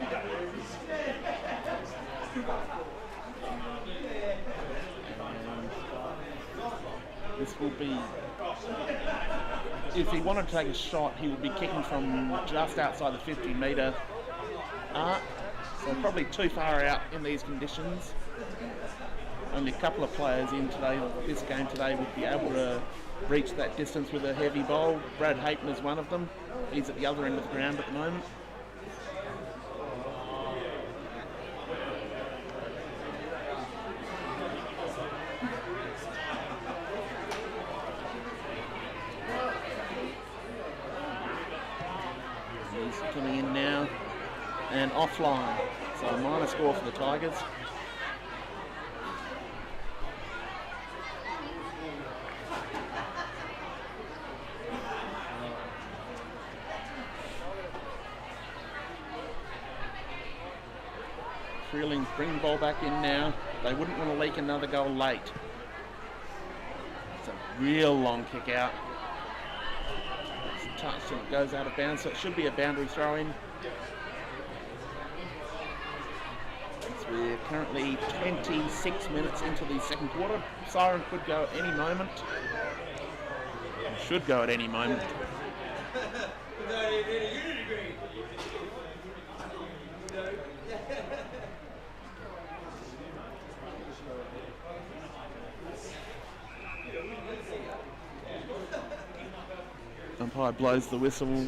This will be, if he wanted to take a shot, he would be kicking from just outside the 50-metre arc, so probably too far out in these conditions. Only a couple of players in today, this game today, would be able to reach that distance with a heavy bowl. Brad Hayton is one of them. He's at the other end of the ground at the moment. He's coming in now and offline. So a minor score for the Tigers. Freeling bring the ball back in now. They wouldn't want to leak another goal late. It's a real long kick out. It's touched and it goes out of bounds, so it should be a boundary throw in. We're currently 26 minutes into the second quarter. Siren could go at any moment. It should go at any moment. Umpire blows the whistle.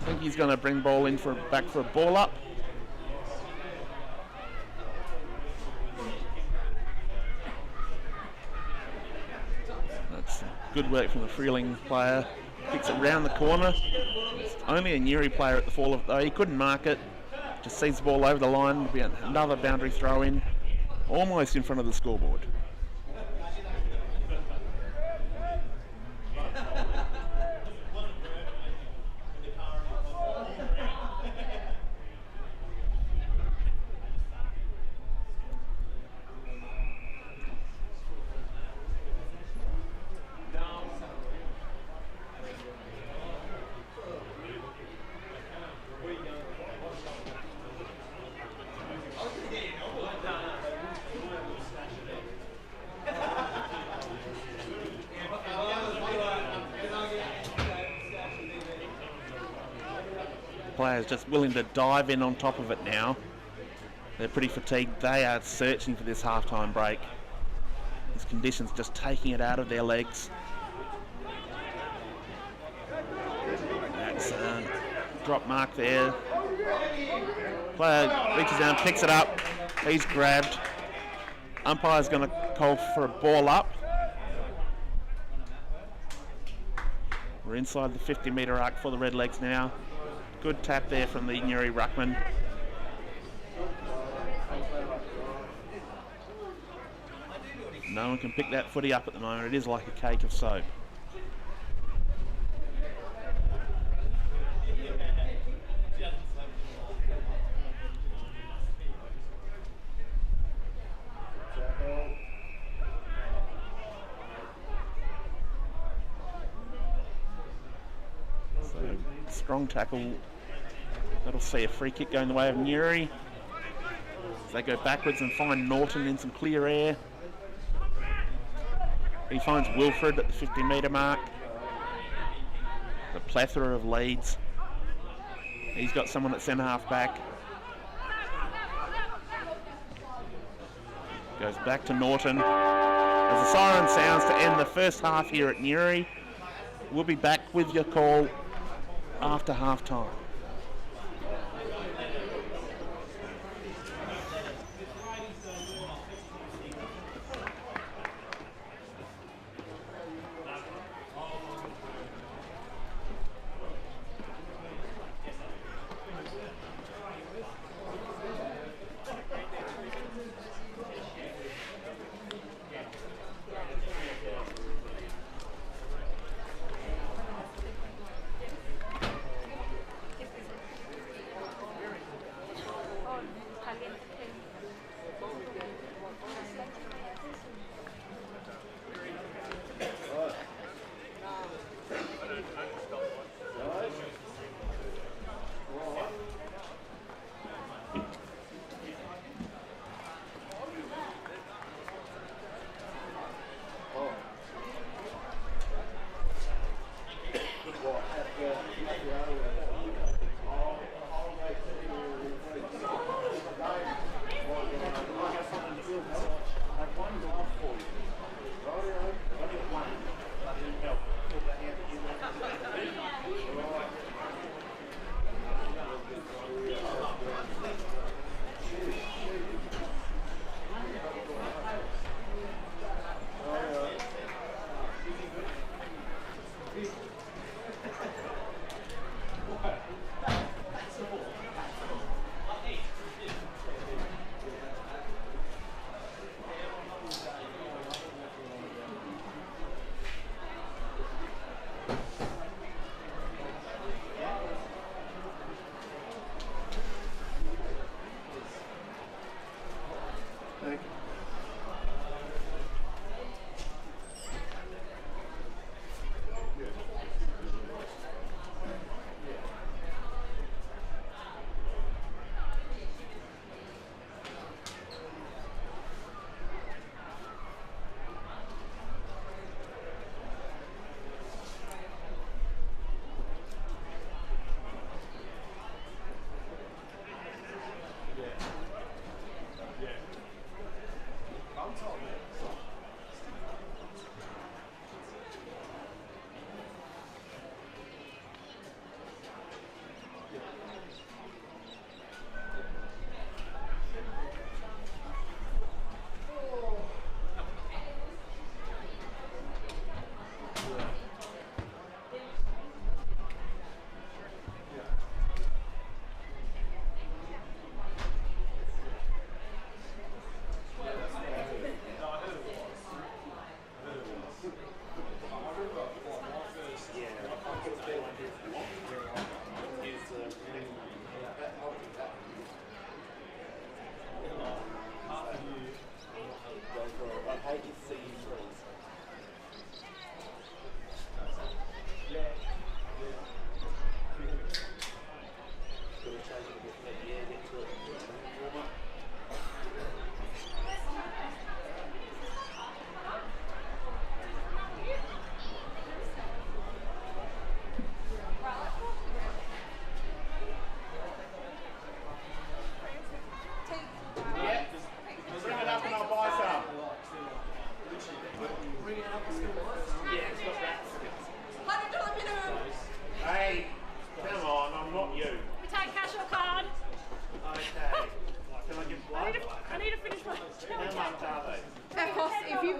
I think he's going to bring ball in back for a ball up. That's good work from the Freeling player. Kicks it round the corner. It's only a Newry player at the fall of, though he couldn't mark it. Just sees the ball over the line. Will be another boundary throw in, almost in front of the scoreboard. players just willing to dive in on top of it now. They're pretty fatigued. They are searching for this half-time break. These conditions just taking it out of their legs. That's drop mark there. Player reaches down, picks it up. He's grabbed. Umpire's going to call for a ball up. We're inside the 50-metre arc for the Redlegs now. Good tap there from the Nuri ruckman. No one can pick that footy up at the moment. It is like a cake of soap. So, strong tackle. That'll see a free kick going the way of Nuri. As they go backwards and find Norton in some clear air. He finds Wilfred at the 50-metre mark. The plethora of leads. He's got someone at centre half back. Goes back to Norton. As the siren sounds to end the first half here at Newry. We'll be back with your call after half time.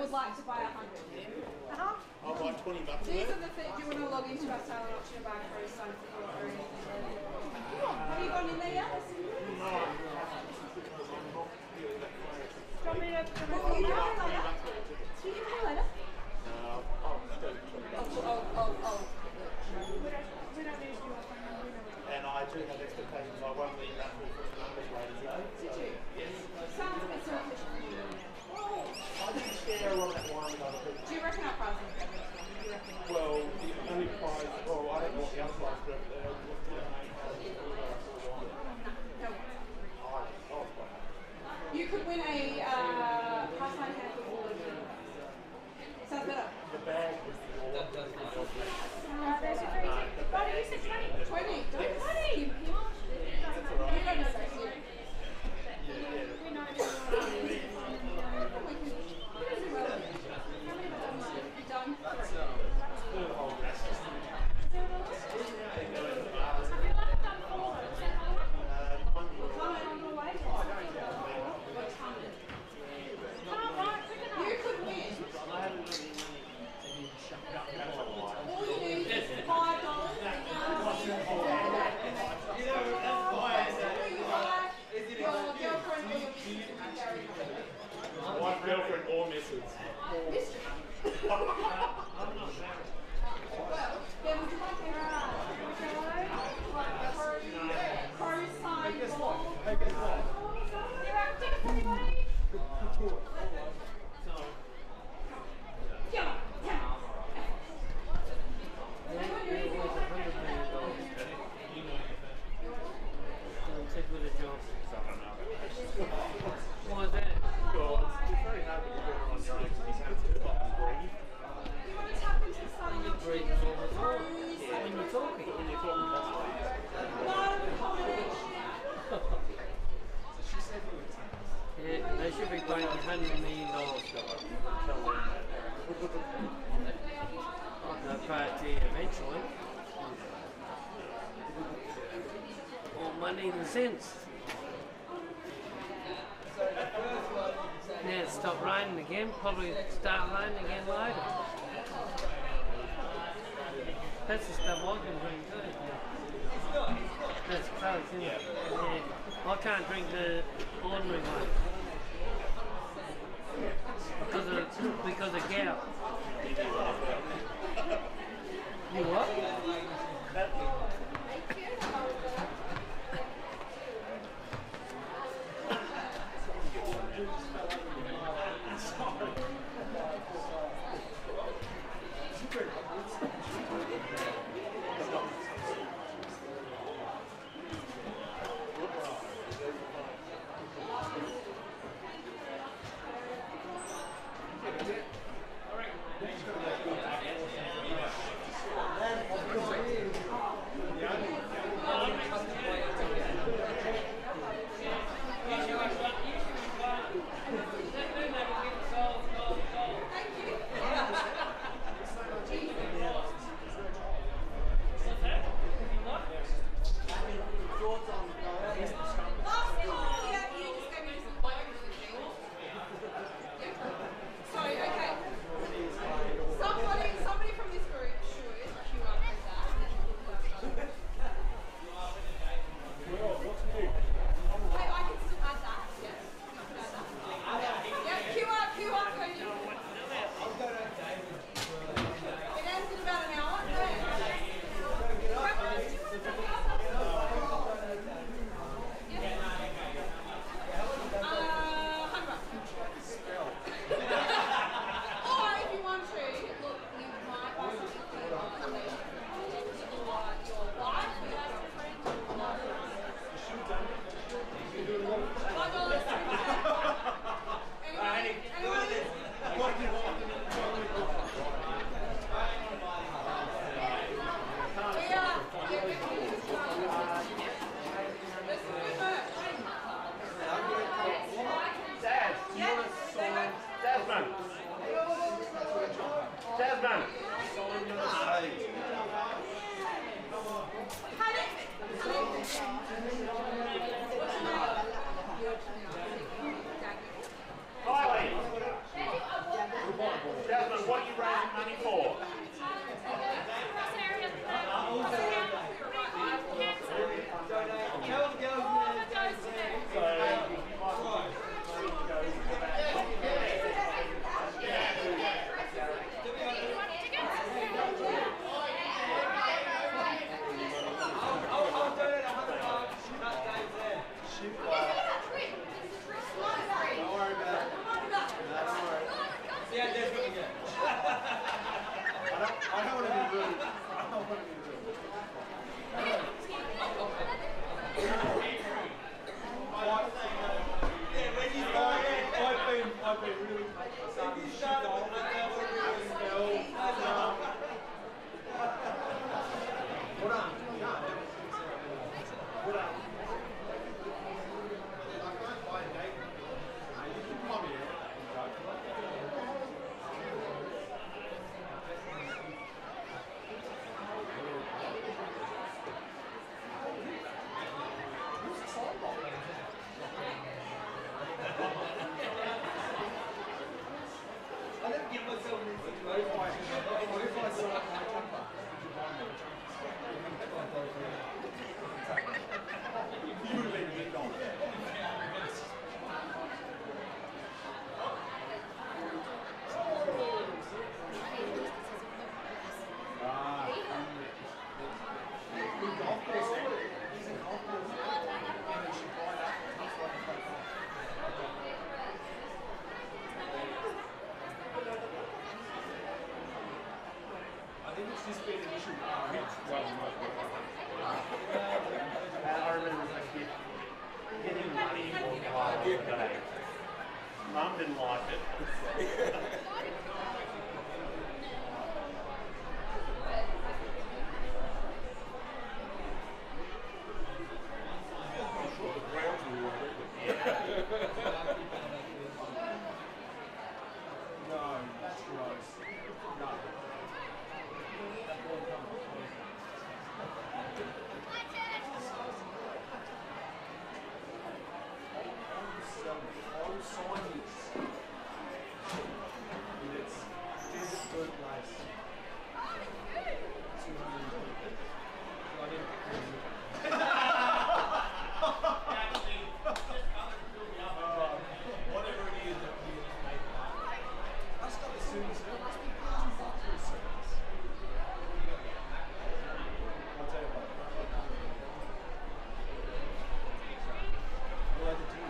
would like to buy 100. I'll buy $20. These are the things. Do you want to log into our sale and auction and buy a free sign for or anything? Have you gone in there yet? No. Do you want me to put you pay later? Do you pay later? And I do have expectations. I won't leave that for the numbers later today. Did you? Yes. Sounds a bit selfish for you. I didn't share a lot of that wine with other people. Do you reckon our price is better? Do you reckon? Well, the only price, well, I don't know what the other price is, but you could win a price line hat with all of you. Sounds better. the bag was the order. There's your crazy. Buddy, you said 20. 20. Don't skim him. That's all right. You don't know so cute. We know that. Wife, girlfriend, or missus. Why is that? Because it's very hard to get on your own. You have to stop and breathe. Breathe all the time. When you're talking. When you're talking, that's why. Yeah, they should be paying $100 million, guys. They'll pay it to you eventually. Or money in the sense. Now it's stopped raining again, probably start raining again later. That's the stuff I can drink too. That's close, isn't it? Yeah. I can't drink the ordinary one. Because of gout. You what? Mum didn't like it. No, that's gross. No. I'll sign this. And it's desert bird place. 200. I didn't whatever it is that we make. I start as soon as it must be $2 for a service. I'll tell you what. Well, I did too.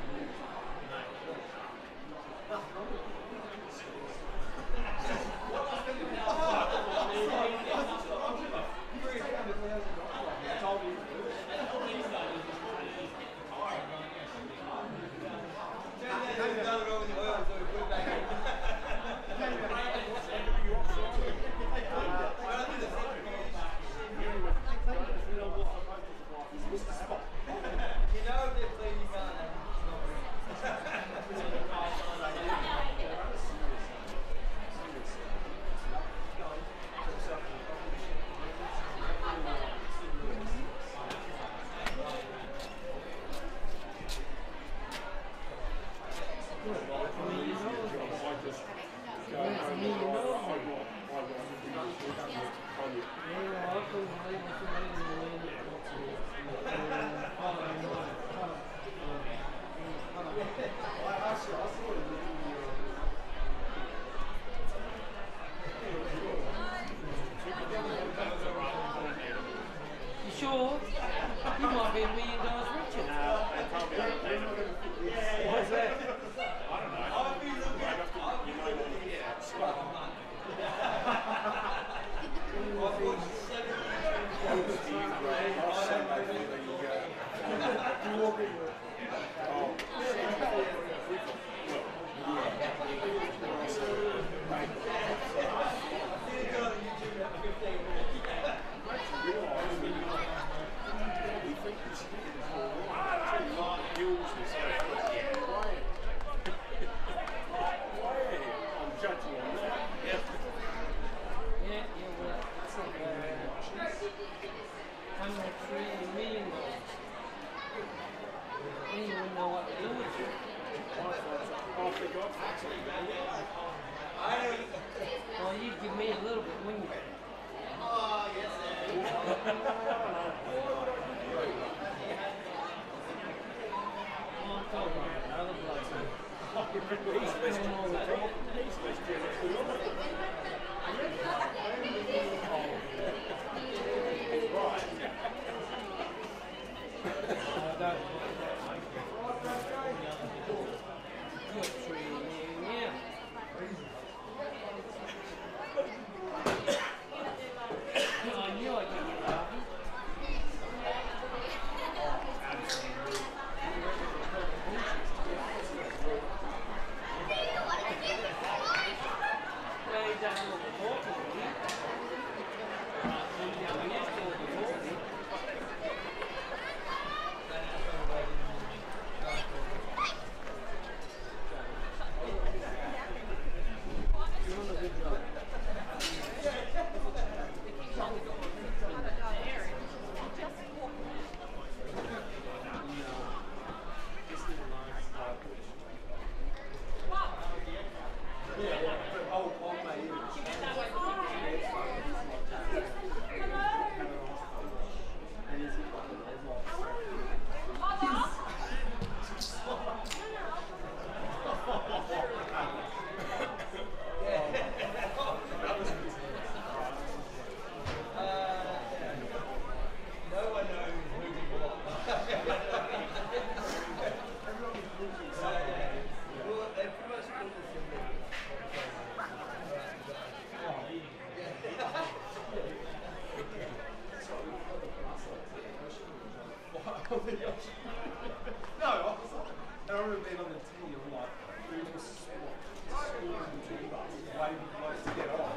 You sure? You might be $1 million richer. What's that? Well, you give me a little bit, wouldn't you? Oh, yes, I'm talking about another bloke. No, I remember get on the tee and like, do the squat, score the tee bus, waiting for us to get off.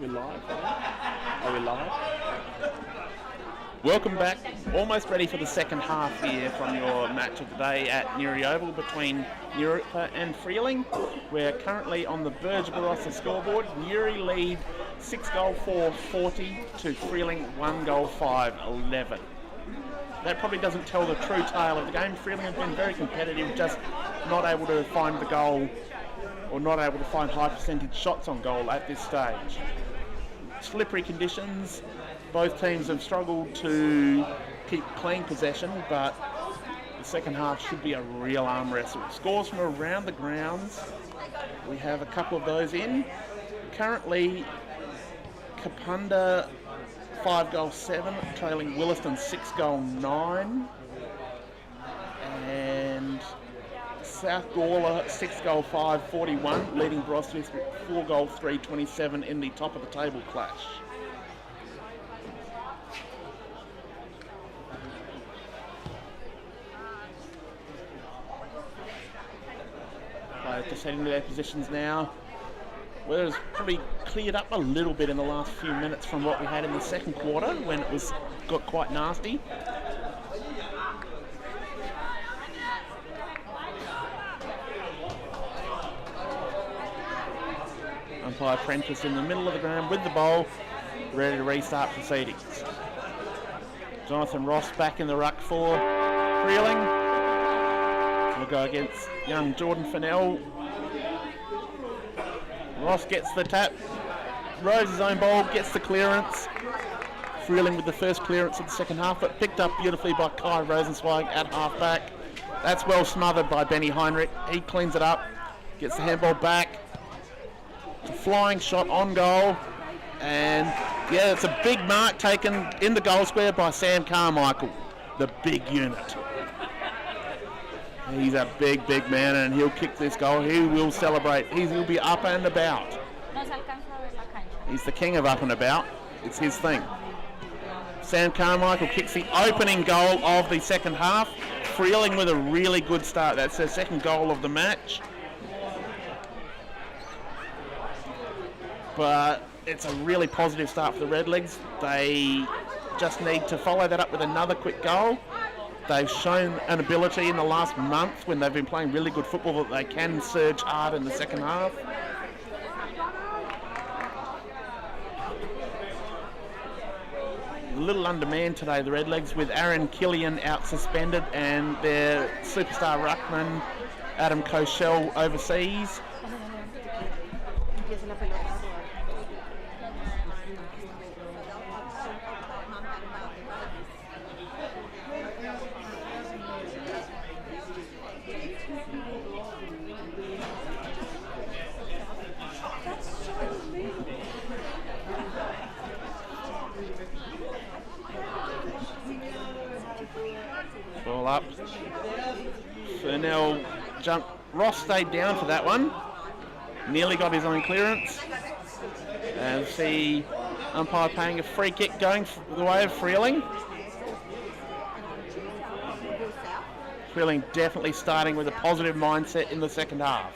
We're live. Are we live? Welcome back. Almost ready for the second half here from your match of the day at Nuri Oval between nuriootpa and freeling. We're currently on the Burge Barossa scoreboard. Nuri lead 6 goal 4-40 to freeling 1 goal 5-11. That probably doesn't tell the true tale of the game. Freeling have been very competitive, just not able to find the goal or not able to find high percentage shots on goal at this stage. Slippery conditions, both teams have struggled to keep clean possession, but the second half should be a real arm wrestle. Scores from around the grounds, we have a couple of those in. Currently, Kapunda 5 goal 7, trailing Williston 6 goal 9, and South Gawler 6 goal 5 41, leading Barossa 4 goal 3 27 in the top of the table clash. Just heading to their positions now. Weather's probably cleared up a little bit in the last few minutes from what we had in the second quarter when it got quite nasty. Umpire Prentice in the middle of the ground with the bowl, ready to restart proceedings. Jonathan Ross back in the ruck for Freeling. We'll go against young Jordan Fennell. Ross gets the tap, rows his own ball, gets the clearance. Freeling with the first clearance of the second half, but picked up beautifully by Kai Rosenzweig at halfback. That's well smothered by Benny Heinrich. He cleans it up, gets the handball back. It's a flying shot on goal, and yeah, it's a big mark taken in the goal square by Sam Carmichael, the big unit. He's a big, big man, and he'll kick this goal. He will celebrate. He'll be up and about. He's the king of up and about. It's his thing. Sam Carmichael kicks the opening goal of the second half. Freeling with a really good start. That's their second goal of the match. But it's a really positive start for the Redlegs. They just need to follow that up with another quick goal. They've shown an ability in the last month when they've been playing really good football that they can surge hard in the second half. A little undermanned today, the Redlegs, with Aaron Killian out suspended and their superstar ruckman Adam Koshel overseas. Ball up. Fernell jumped. Ross stayed down for that one. Nearly got his own clearance. And the umpire paying a free kick going the way of Freeling. Freeling definitely starting with a positive mindset in the second half,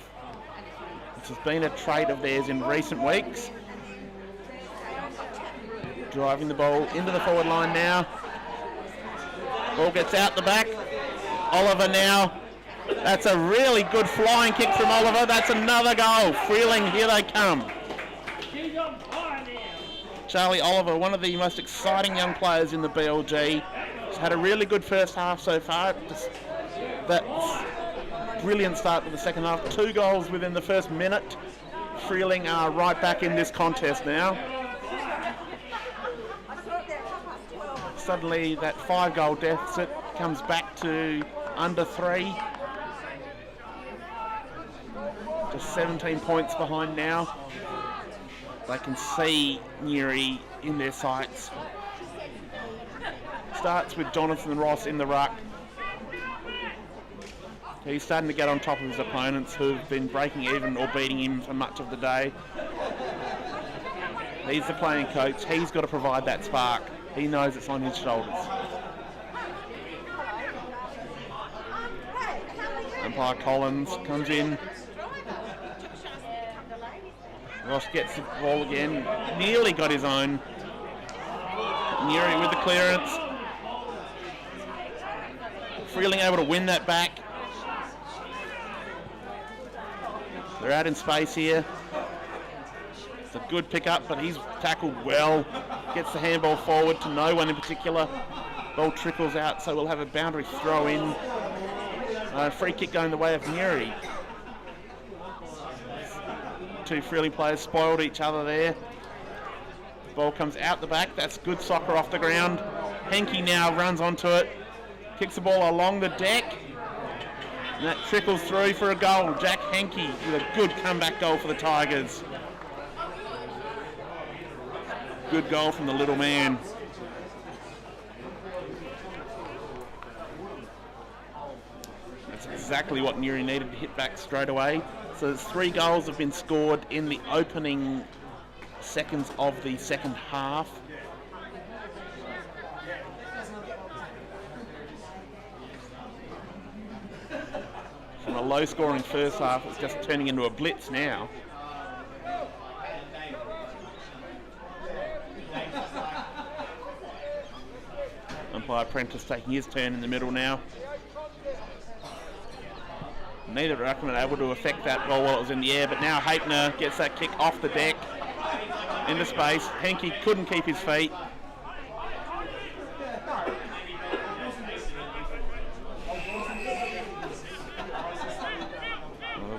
which has been a trait of theirs in recent weeks. Driving the ball into the forward line now. Ball gets out the back. Oliver now. That's a really good flying kick from Oliver. That's another goal. Freeling, here they come. Charlie Oliver, one of the most exciting young players in the BLG. He's had a really good first half so far. That's brilliant start to the second half. 2 goals within the first minute. Freeling are right back in this contest now. Suddenly that 5-goal deficit comes back to under 3. Just 17 points behind now. They can see Newry in their sights. Starts with Jonathan Ross in the ruck. He's starting to get on top of his opponents who've been breaking even or beating him for much of the day. He's the playing coach. He's got to provide that spark. He knows it's on his shoulders. Umpire Collins comes in. Ross gets the ball again. Nearly got his own. Newry with the clearance. Freeling able to win that back. They're out in space here. It's a good pick-up, but he's tackled well. Gets the handball forward to no one in particular. Ball trickles out, so we'll have a boundary throw in. Free kick going the way of Newry. 2 Freeling players spoiled each other there. Ball comes out the back. That's good soccer off the ground. Henke now runs onto it. Kicks the ball along the deck. And that trickles through for a goal. Jack Henke with a good comeback goal for the Tigers. Good goal from the little man. That's exactly what Newry needed to hit back straight away. So there's 3 goals have been scored in the opening seconds of the second half. From a low-scoring first half, it's just turning into a blitz now. Umpire Prentice taking his turn in the middle now. Neither Ruckman able to affect that ball while it was in the air, but now Hapner gets that kick off the deck into space. Henke couldn't keep his feet.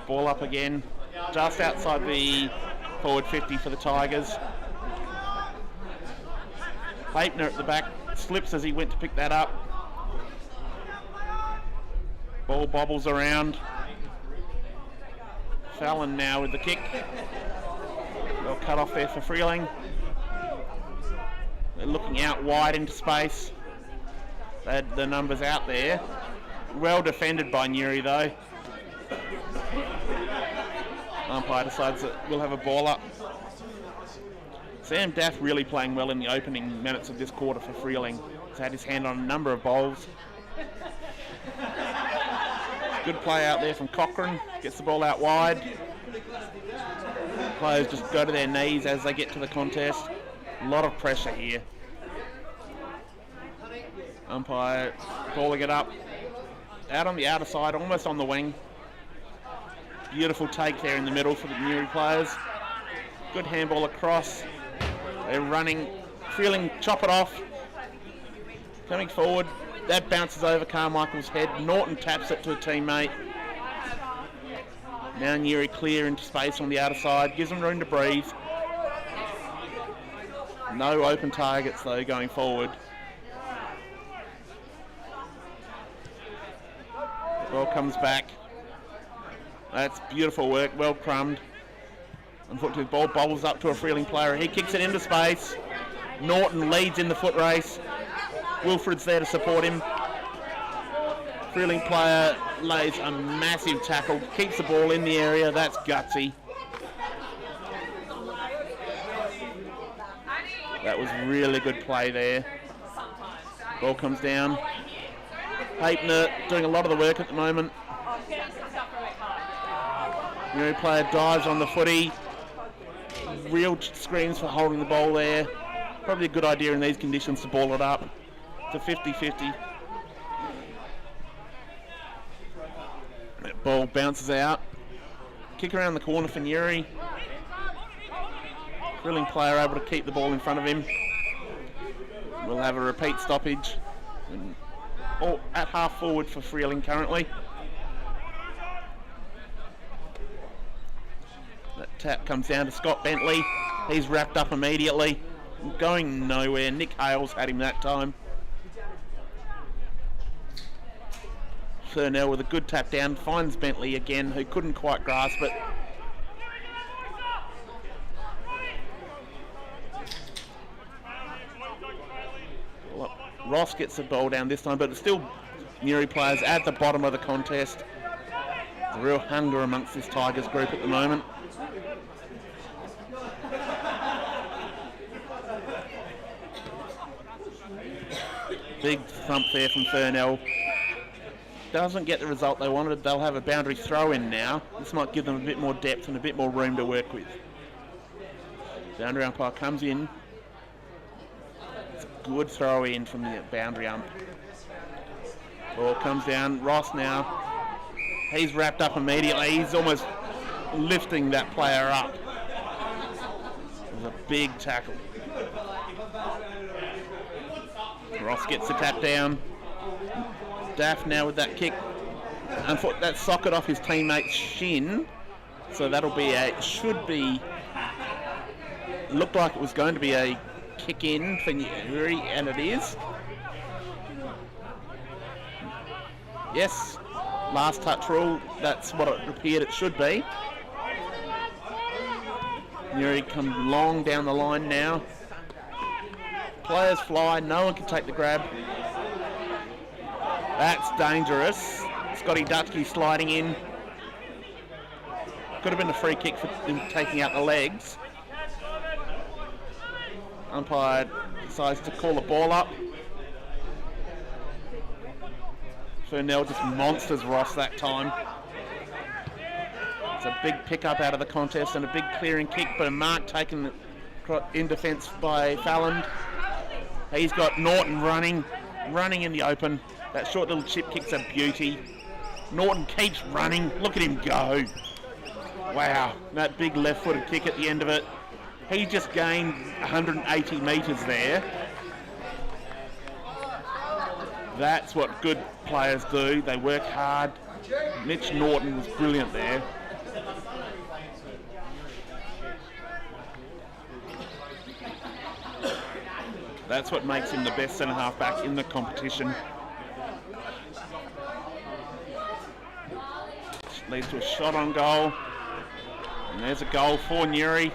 Ball up again, just outside the forward 50 for the Tigers. Hapner at the back slips as he went to pick that up. Ball bobbles around. Fallon now with the kick. Well cut off there for Freeling. They're looking out wide into space. They had the numbers out there. Well defended by Nuri though. Umpire decides that we'll have a ball up. Sam Daff really playing well in the opening minutes of this quarter for Freeling. He's had his hand on a number of bowls. Good play out there from Cochrane. Gets the ball out wide. Players just go to their knees as they get to the contest. A lot of pressure here. Umpire calling it up. Out on the outer side, almost on the wing. Beautiful take there in the middle for the Newry players. Good handball across. They're running. Freeling chop it off. Coming forward. That bounces over Carmichael's head. Norton taps it to a teammate. Now Newry clear into space on the outer side. Gives them room to breathe. No open targets though going forward. Ball comes back. That's beautiful work, well crumbed. Unfortunately, the ball bobbles up to a Freeling player. He kicks it into space. Norton leads in the foot race. Wilfred's there to support him. Freeling player lays a massive tackle, keeps the ball in the area. That's gutsy. That was really good play there. Ball comes down. Hapner doing a lot of the work at the moment. New player dives on the footy. Real screams for holding the ball there. Probably a good idea in these conditions to ball it up to 50-50. That ball bounces out. Kick around the corner for Newry. Freeling player able to keep the ball in front of him. We'll have a repeat stoppage. And at half forward for Freeling currently. That tap comes down to Scott Bentley. He's wrapped up immediately. Going nowhere. Nick Hales had him that time. Furnell with a good tap down. Finds Bentley again, who couldn't quite grasp it. Ross gets the ball down this time, but it's still Newry players at the bottom of the contest. There's a real hunger amongst this Tigers group at the moment. Big thump there from Furnell. Doesn't get the result they wanted. They'll have a boundary throw in now. This might give them a bit more depth and a bit more room to work with. Boundary umpire comes in. It's a good throw in from the boundary ump. Ball comes down. Ross now. He's wrapped up immediately. He's almost lifting that player up. It was a big tackle. Ross gets the tap down. Daff now with that kick. Unfortunately, that socket off his teammate's shin. So that'll be looked like it was going to be a kick in for Newry, and it is. Yes, last touch rule. That's what it appeared it should be. Newry come long down the line now. Players fly, no one can take the grab. That's dangerous. Scotty Dutchke sliding in. Could have been a free kick for him taking out the legs. Umpire decides to call the ball up. Furnell just monsters Ross that time. It's a big pickup out of the contest and a big clearing kick, but a mark taken in defence by Fallon. He's got Norton running in the open. That short little chip kick's a beauty. Norton keeps running. Look at him go. Wow, that big left-footed kick at the end of it. He just gained 180 metres there. That's what good players do. They work hard. Mitch Norton was brilliant there. That's what makes him the best centre half back in the competition. Leads to a shot on goal. And there's a goal for Newry.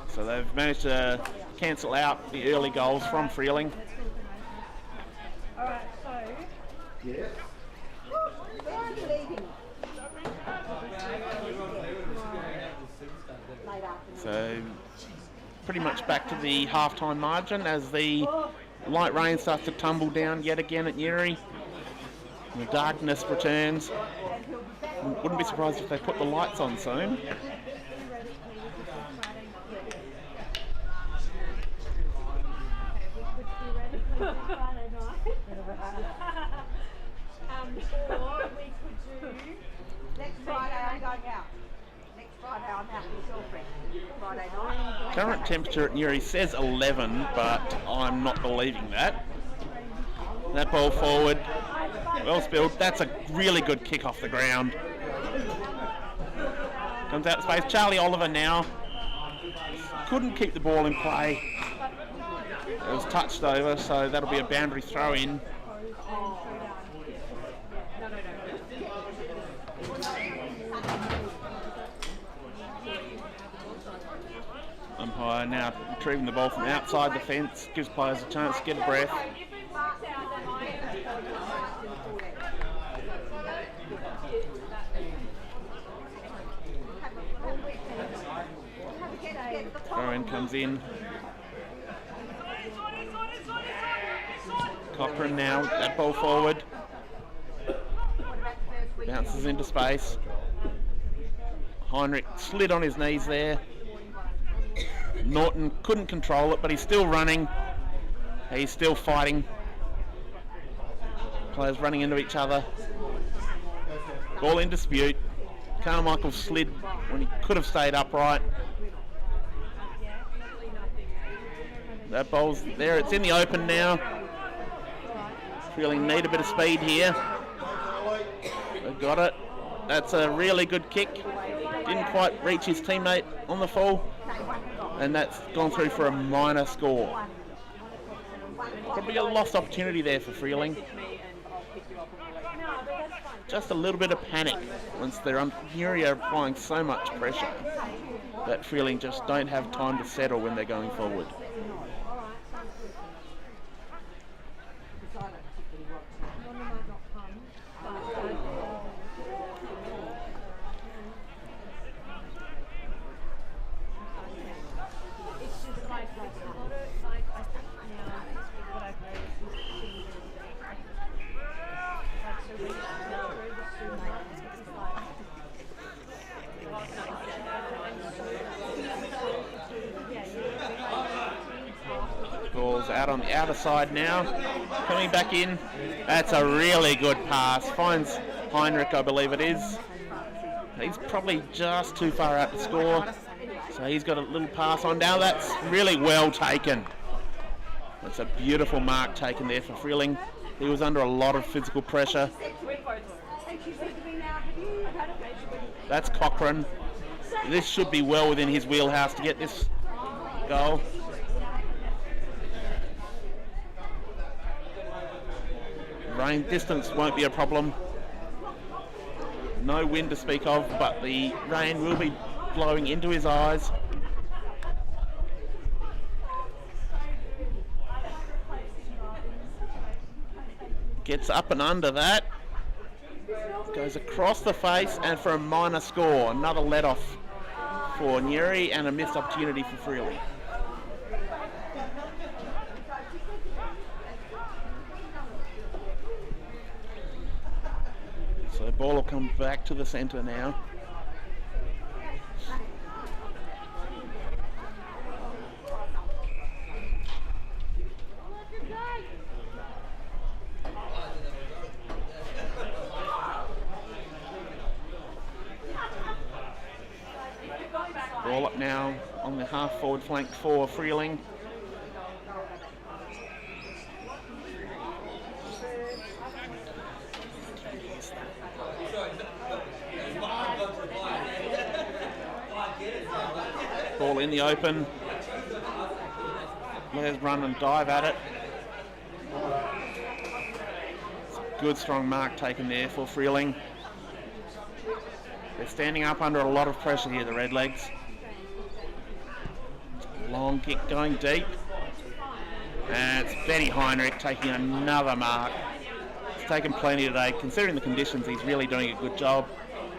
So they've managed to cancel out the early goals from Freeling. Alright, so. Yeah. Where are you leaving? So pretty much back to the half-time margin as the light rain starts to tumble down yet again at Newry. The darkness returns. Wouldn't be surprised if they put the lights on soon. Or we could do Next Friday I'm going out. Next Friday I'm out with your girlfriend. Friday night. Current temperature at Newry says 11, but I'm not believing that. That ball forward, well spilled. That's a really good kick off the ground. Comes out of space. Charlie Oliver now. Couldn't keep the ball in play. It was touched over, so that'll be a boundary throw in. Umpire now retrieving the ball from outside the fence, gives players a chance to get a breath. Throw in comes in. Cochrane now, that ball forward. Bounces into space. Heinrich slid on his knees there. Norton couldn't control it, but he's still running. He's still fighting. Players running into each other. Ball in dispute. Carmichael slid when he could have stayed upright. That ball's there. It's in the open now. Freeling need a bit of speed here. They've got it. That's a really good kick. Didn't quite reach his teammate on the full. And that's gone through for a minor score. Probably a lost opportunity there for Freeling. Just a little bit of panic once they're Newry are applying so much pressure that Freeling just don't have time to settle when they're going forward. Ball's out on the outer side now. Coming back in. That's a really good pass. Finds Heinrich, I believe it is. He's probably just too far out to score. So he's got a little pass on now. That's really well taken. That's a beautiful mark taken there for Freeling. He was under a lot of physical pressure. That's Cochrane. This should be well within his wheelhouse to get this goal. Rain distance won't be a problem. No wind to speak of, but the rain will be blowing into his eyes. Gets up and under that. Goes across the face and for a minor score. Another let off for Newry and a missed opportunity for Freeling. Ball will come back to the centre now. Ball up now on the half forward flank for Freeling. Ball in the open. Let's run and dive at it. Good strong mark taken there for Freeling. They're standing up under a lot of pressure here, the Redlegs. Long kick going deep. And it's Benny Heinrich taking another mark. He's taken plenty today. Considering the conditions, he's really doing a good job.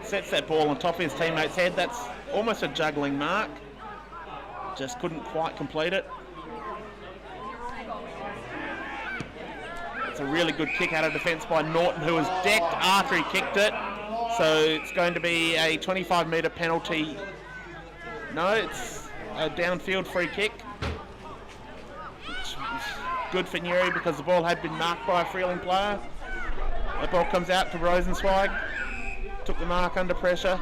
Sets that ball on top of his teammate's head. That's almost a juggling mark. Just couldn't quite complete it. It's a really good kick out of defence by Norton, who was decked after he kicked it. So it's going to be a 25-metre penalty. No, it's a downfield free kick. Which is good for Nuri because the ball had been marked by a Freeling player. The ball comes out to Rosenzweig. Took the mark under pressure.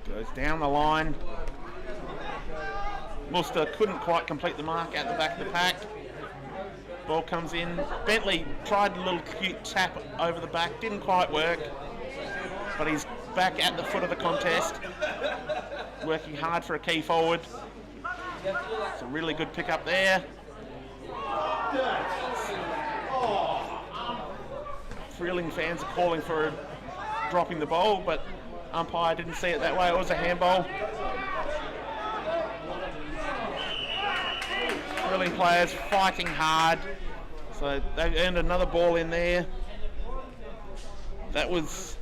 Goes down the line. Muster couldn't quite complete the mark at the back of the pack. Ball comes in. Bentley tried a little cute tap over the back, didn't quite work, but he's back at the foot of the contest, working hard for a key forward. It's a really good pick up there. Freeling fans are calling for dropping the ball, but umpire didn't see it that way. It was a handball. Freeling players fighting hard, so they've earned another ball in there. That was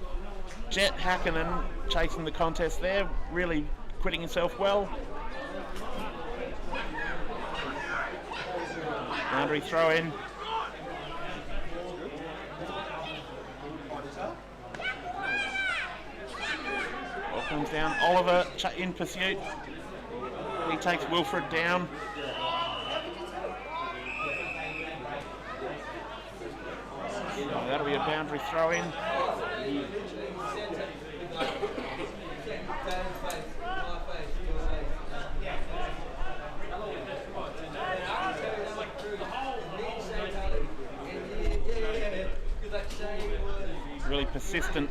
Jet Hakkinen chasing the contest there, really quitting himself well. Boundary throw in. Ball comes down. Oliver in pursuit. He takes Wilfred down. Oh, that'll be a boundary throw in. Really persistent,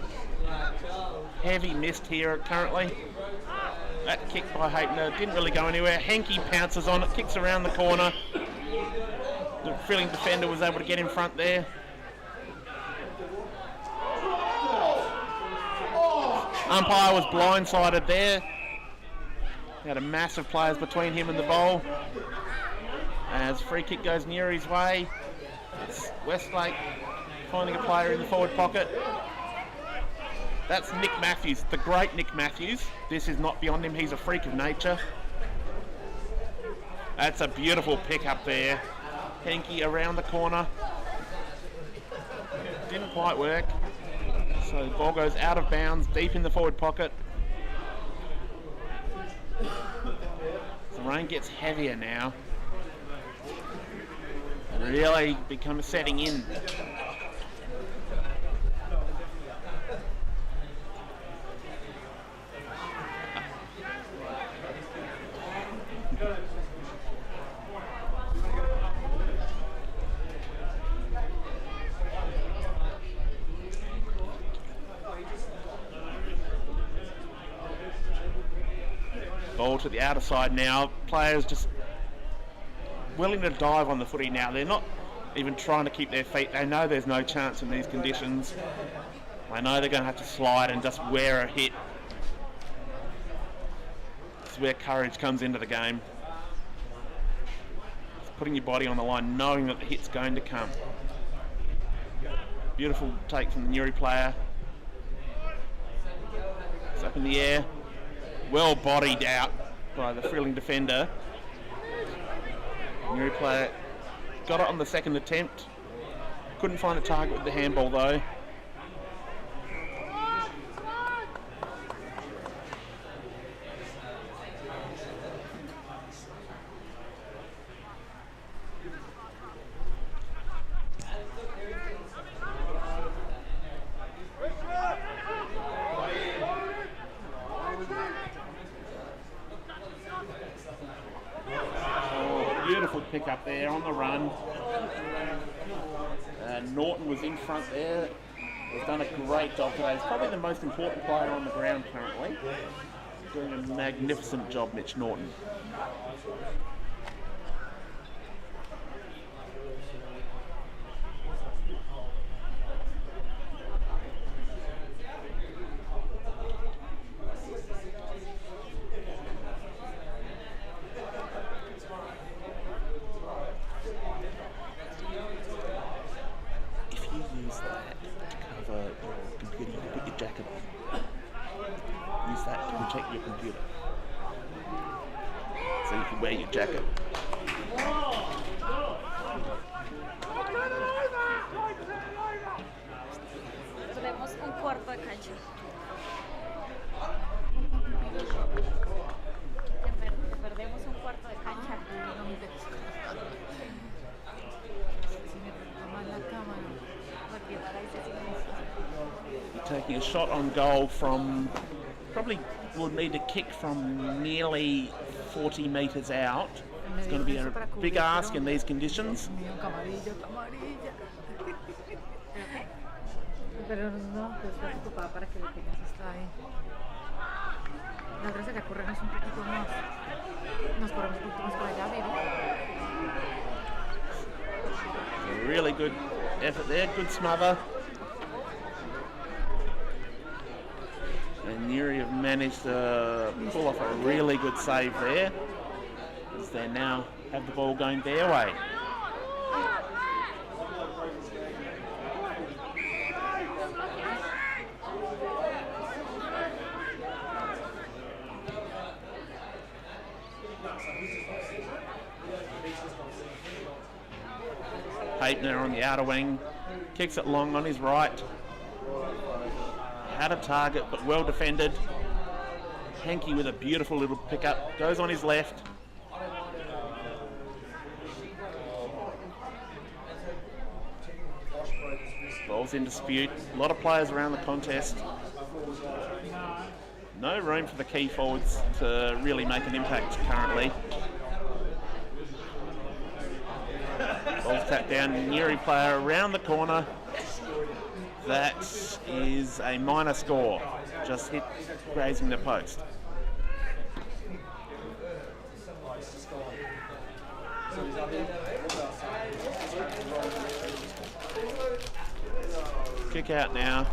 heavy mist here currently. That kick by Haytner didn't really go anywhere. Henke pounces on it, kicks around the corner. The Freeling defender was able to get in front there. Umpire was blindsided there. He had a massive players between him and the bowl. As free kick goes Nuri's way. It's Westlake finding a player in the forward pocket. That's Nick Matthews, the great Nick Matthews. This is not beyond him, he's a freak of nature. That's a beautiful pick up there. Henke around the corner. Didn't quite work. So the ball goes out of bounds, deep in the forward pocket. The rain gets heavier now. Really becomes setting in. Ball to the outer side now. Players just willing to dive on the footy now. They're not even trying to keep their feet. They know there's no chance in these conditions. They know they're going to have to slide and just wear a hit. This is where courage comes into the game. It's putting your body on the line, knowing that the hit's going to come. Beautiful take from the Nuri player. It's up in the air. Well bodied out by the Freeling defender. Nuri player got it on the second attempt. Couldn't find a target with the handball though. Beautiful pick up there on the run. Norton was in front there. He's done a great job today. He's probably the most important player on the ground currently. Doing a magnificent job, Mitch Norton. Protect your computer so you can wear your jacket. Perdemos un cuarto de cancha. Perdemos un cuarto de cancha. Taking a shot on goal from, probably will need a kick from nearly 40 metres out. It's going to be a big ask in these conditions. Pero no, pues está ocupada para que lo tengas hasta ahí. La otra sería corrernos un poquito más. Nos corremos un poquito más para allá, baby. A really good effort there, good smother. And Nuri have managed to pull off a really good save there, as they now have the ball going their way. Papener on the outer wing, kicks it long on his right. Had a target, but well defended. Hankey with a beautiful little pickup, goes on his left. Ball's in dispute. A lot of players around the contest. No room for the key forwards to really make an impact currently. Ball's tapped down, Nuri player around the corner. That is a minor score, just hit grazing the post. Kick out now.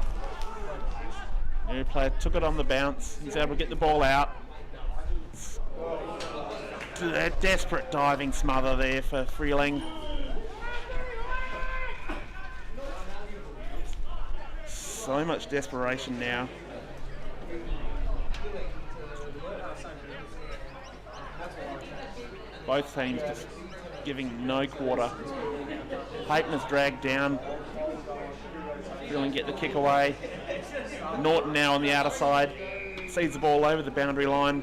New player took it on the bounce. He's able to get the ball out. A desperate diving smother there for Freeling. So much desperation now. Both teams just giving no quarter. Papener's dragged down. Freeling get the kick away. Norton now on the outer side. Sees the ball over the boundary line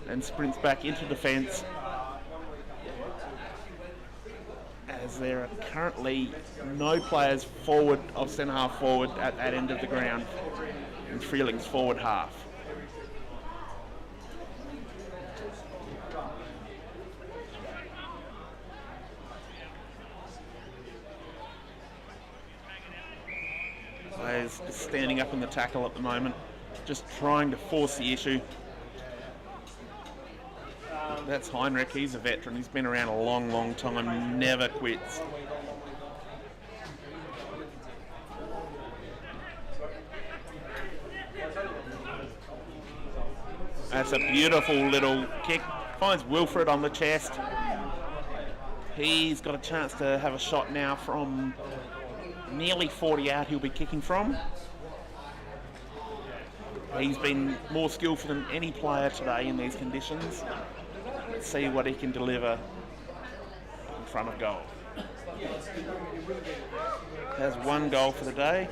and sprints back into defence. As there are currently no players forward of centre half forward at that end of the ground in Freeling's forward half. Players standing up in the tackle at the moment, just trying to force the issue. That's Heinrich, he's a veteran, he's been around a long, long time, never quits. That's a beautiful little kick, finds Wilfred on the chest. He's got a chance to have a shot now from nearly 40 out he'll be kicking from. He's been more skillful than any player today in these conditions. Let's see what he can deliver in front of goal. Has 1 goal for the day.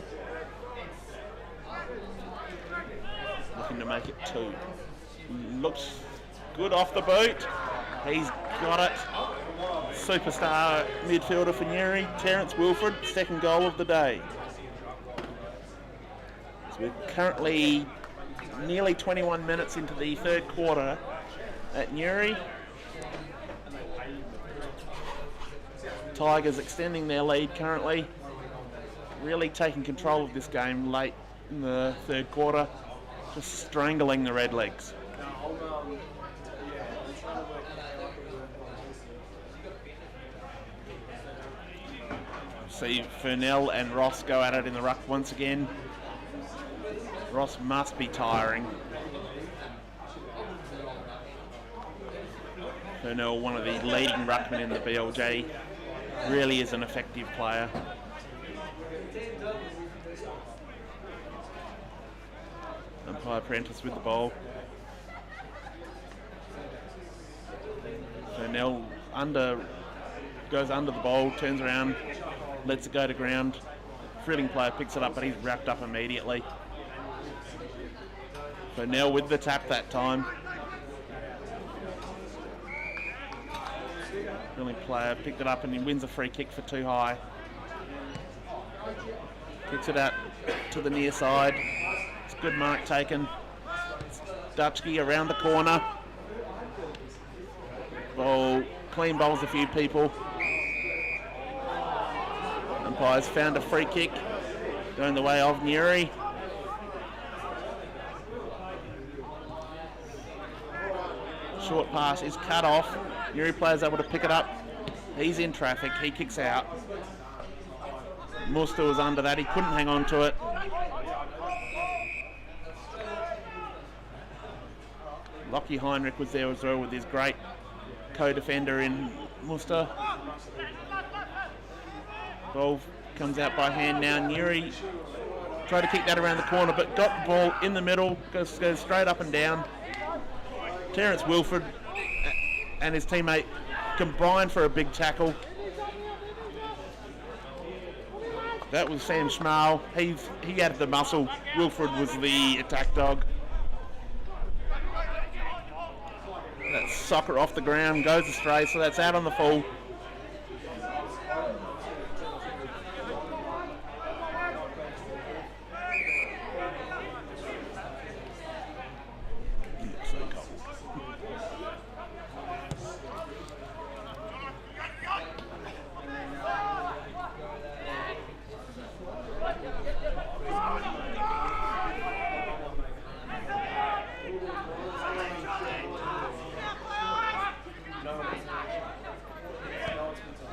Looking to make it 2. Looks good off the boot. He's got it. Superstar midfielder for Newry, Terence Wilford, 2nd goal of the day. So we're currently nearly 21 minutes into the 3rd quarter at Newry. Tigers extending their lead currently. Really taking control of this game late in the 3rd quarter. Just strangling the Redlegs. See Furnell and Ross go at it in the ruck once again. Ross must be tiring. Furnell, one of the leading ruckmen in the BLG, really is an effective player. Umpire Prentice with the ball. Furnell goes under the ball, turns around, lets it go to ground. Freeling player picks it up, but he's wrapped up immediately. Furnell with the tap that time. Freeling player picked it up and he wins a free kick for too high. Kicks it out to the near side. It's a good mark taken. Dutchke around the corner. Ball clean bowls a few people. Umpires found a free kick going the way of Newry. Short pass is cut off. Newry player's able to pick it up. He's in traffic. He kicks out. Muster was under that. He couldn't hang on to it. Lockie Heinrich was there as well with his great co-defender in Muster. Ball comes out by hand now. Newry tried to kick that around the corner, but got the ball in the middle, goes straight up and down. Terence Wilford and his teammate combined for a big tackle. That was Sam Schmal. He added the muscle. Wilford was the attack dog. That soccer off the ground, goes astray, so that's out on the full.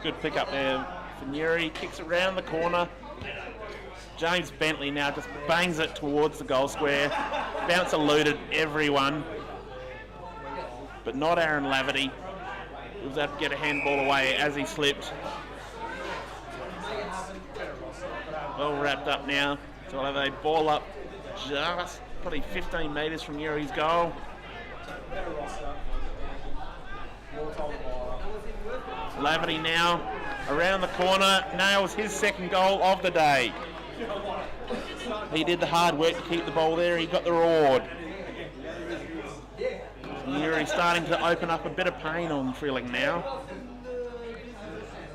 Good pick up there for Newry. Kicks it round the corner. James Bentley now just bangs it towards the goal square. Bounce eluded everyone, but not Aaron Laverty. He was able to get a handball away as he slipped. Well wrapped up now. So they ball up just probably 15 metres from Newry's goal. Laverty now around the corner, nails his 2nd goal of the day. He did the hard work to keep the ball there. He got the reward. Newry starting to open up a bit of pain on Freeling now.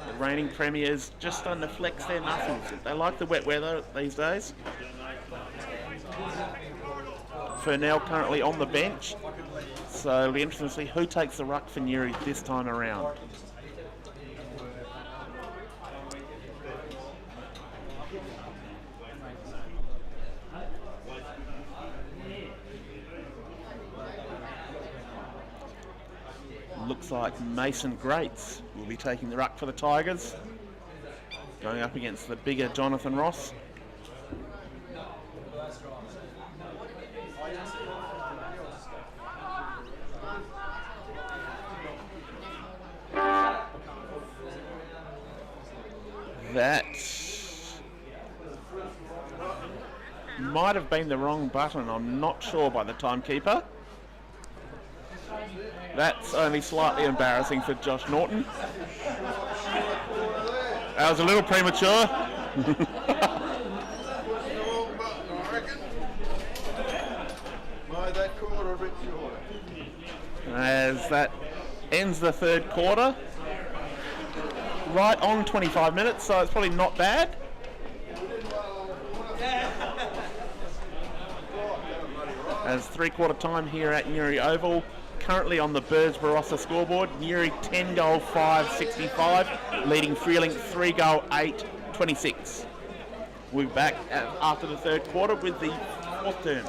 The reigning premiers just starting to flex their muscles. They like the wet weather these days. Furnell currently on the bench, so it'll be interesting to see who takes the ruck for Newry this time around. Looks like Mason Grates will be taking the ruck for the Tigers, going up against the bigger Jonathan Ross. That might have been the wrong button, I'm not sure, by the timekeeper. That's only slightly embarrassing for Josh Norton. That was a little premature. The wrong button, I reckon. Made that quarter a bit shorter. As that ends the third quarter. Right on 25 minutes, so it's probably not bad. As 3/4 time here at Newry Oval. Currently on the Birds Barossa scoreboard, Newry 10 goal 5 65, leading Freeling 3 goal 8 26. We'll be back after the third quarter with the fourth term.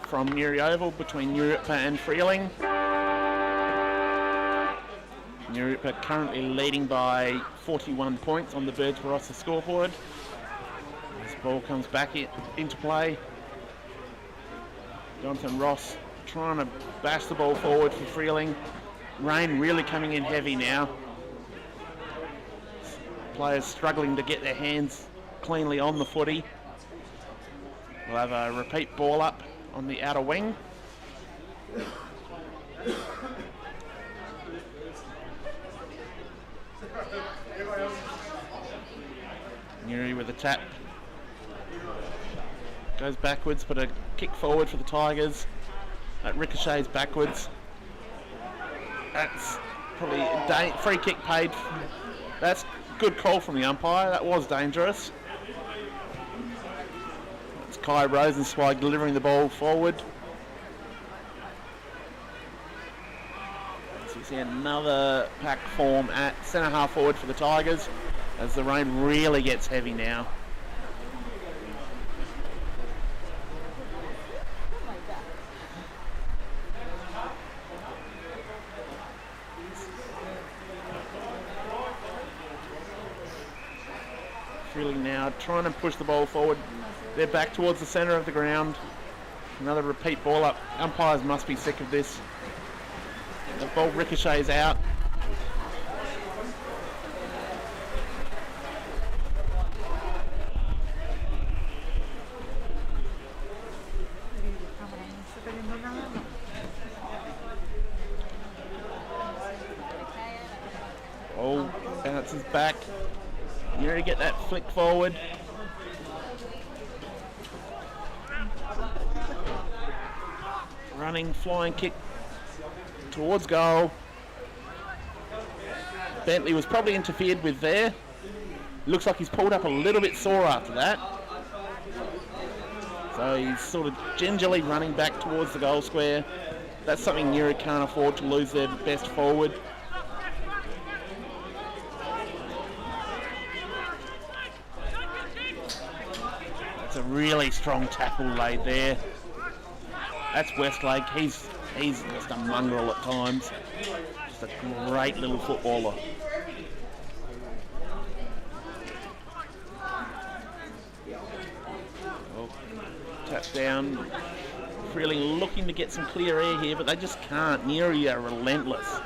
From Newry Oval between nuriootpa and Freeling. Nuriootpa currently leading by 41 points on the Birds Barossa scoreboard. This ball comes back into play. Jonathan Ross trying to bash the ball forward for Freeling. Rain really coming in heavy now. Players struggling to get their hands cleanly on the footy. We'll have a repeat ball up on the outer wing. Newry with a tap. Goes backwards, but a kick forward for the Tigers. That ricochets backwards. That's probably a free kick paid. That's good call from the umpire. That was dangerous. It's Kai Rosenzweig delivering the ball forward. So you see another pack form at centre half forward for the Tigers as the rain really gets heavy now. Freeling now trying to push the ball forward. They're back towards the centre of the ground. Another repeat ball up. Umpires must be sick of this. The ball ricochets out. Cámara, no estoy viendo nada. Ball bounces back. You need to get that flick forward. Running, flying kick towards goal. Bentley was probably interfered with there. Looks like he's pulled up a little bit sore after that. So he's sort of gingerly running back towards the goal square. That's something Nuri can't afford to lose their best forward. That's a really strong tackle laid there. That's Westlake. He's just a mongrel at times. Just a great little footballer. Oh, tap down. Freeling looking to get some clear air here, but they just can't. Nuri are relentless.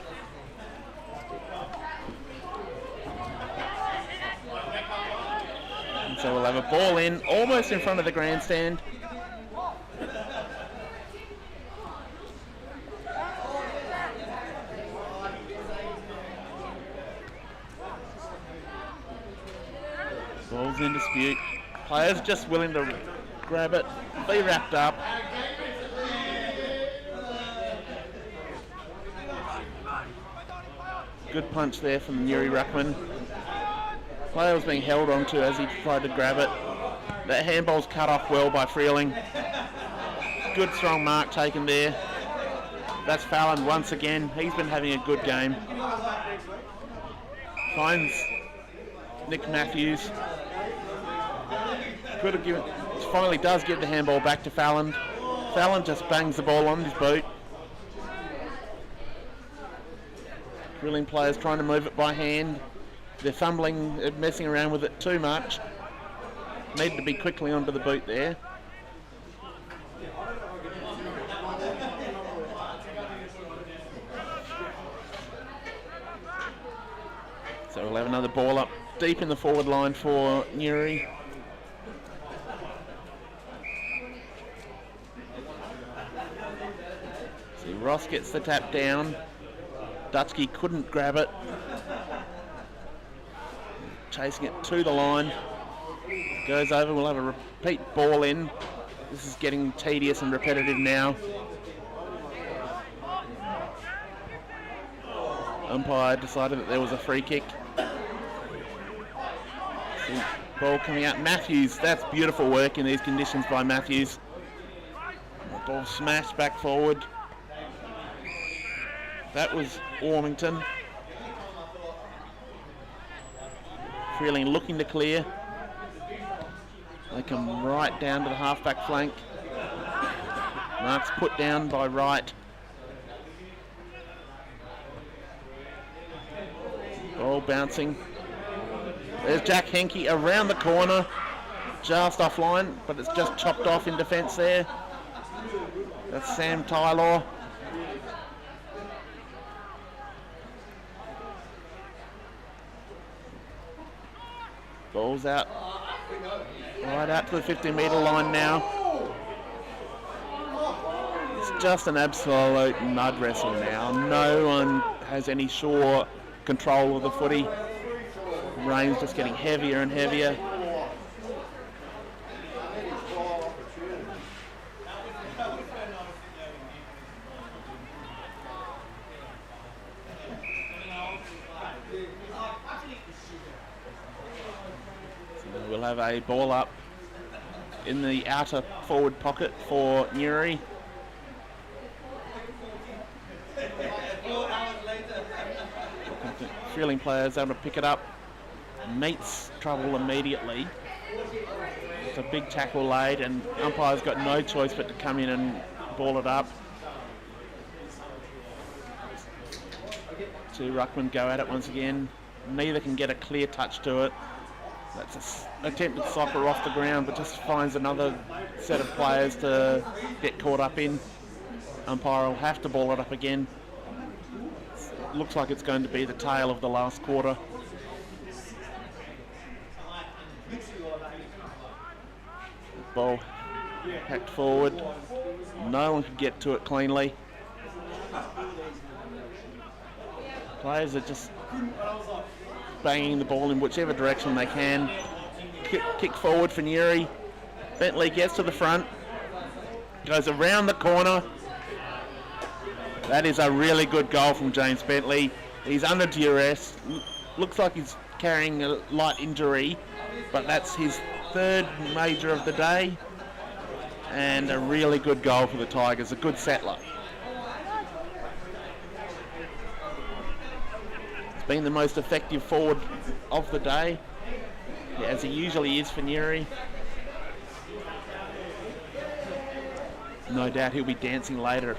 And so we'll have a ball in, almost in front of the grandstand. Ball's in dispute. Players just willing to grab it, be wrapped up. Good punch there from the Nuri ruckman. Player was being held onto as he tried to grab it. That handball's cut off well by Freeling. Good strong mark taken there. That's Fallon once again. He's been having a good game. Finds Nick Matthews. Could have given, finally does give the handball back to Fallon. Fallon just bangs the ball on his boot. Freeling players trying to move it by hand. They're fumbling, messing around with it too much. Need to be quickly onto the boot there. So we'll have another ball up deep in the forward line for Nuri. See, Ross gets the tap down. Dutchke couldn't grab it. Chasing it to the line. Goes over, we'll have a repeat ball in. This is getting tedious and repetitive now. Umpire decided that there was a free kick. See, ball coming out. Matthews, that's beautiful work in these conditions by Matthews. Ball smashed back forward. That was Warmington. Freeling looking to clear. They come right down to the half-back flank. Mark's put down by Wright. Ball bouncing. There's Jack Henke around the corner. Just offline, but it's just chopped off in defence there. That's Sam Tylor. Ball's out. Right out to the 50-metre line now. It's just an absolute mud wrestle now. No one has any sure control of the footy. Rain's just getting heavier and heavier. We'll have a ball up in the outer forward pocket for Nuri. Freeling players able to pick it up. Meets trouble immediately. It's a big tackle laid and umpire's got no choice but to come in and ball it up. Two ruckmen go at it once again. Neither can get a clear touch to it. That's an attempted soccer off the ground, but just finds another set of players to get caught up in. Umpire will have to ball it up again. Looks like it's going to be the tail of the last quarter. Ball hacked forward. No one could get to it cleanly. Players are just banging the ball in whichever direction they can. Kick forward for Nuri. Bentley gets to the front. Goes around the corner. That is a really good goal from James Bentley. He's under duress. Looks like he's carrying a light injury, but that's his third major of the day. And a really good goal for the Tigers. A good settler. He's been the most effective forward of the day, as he usually is for Nuri. No doubt he'll be dancing later.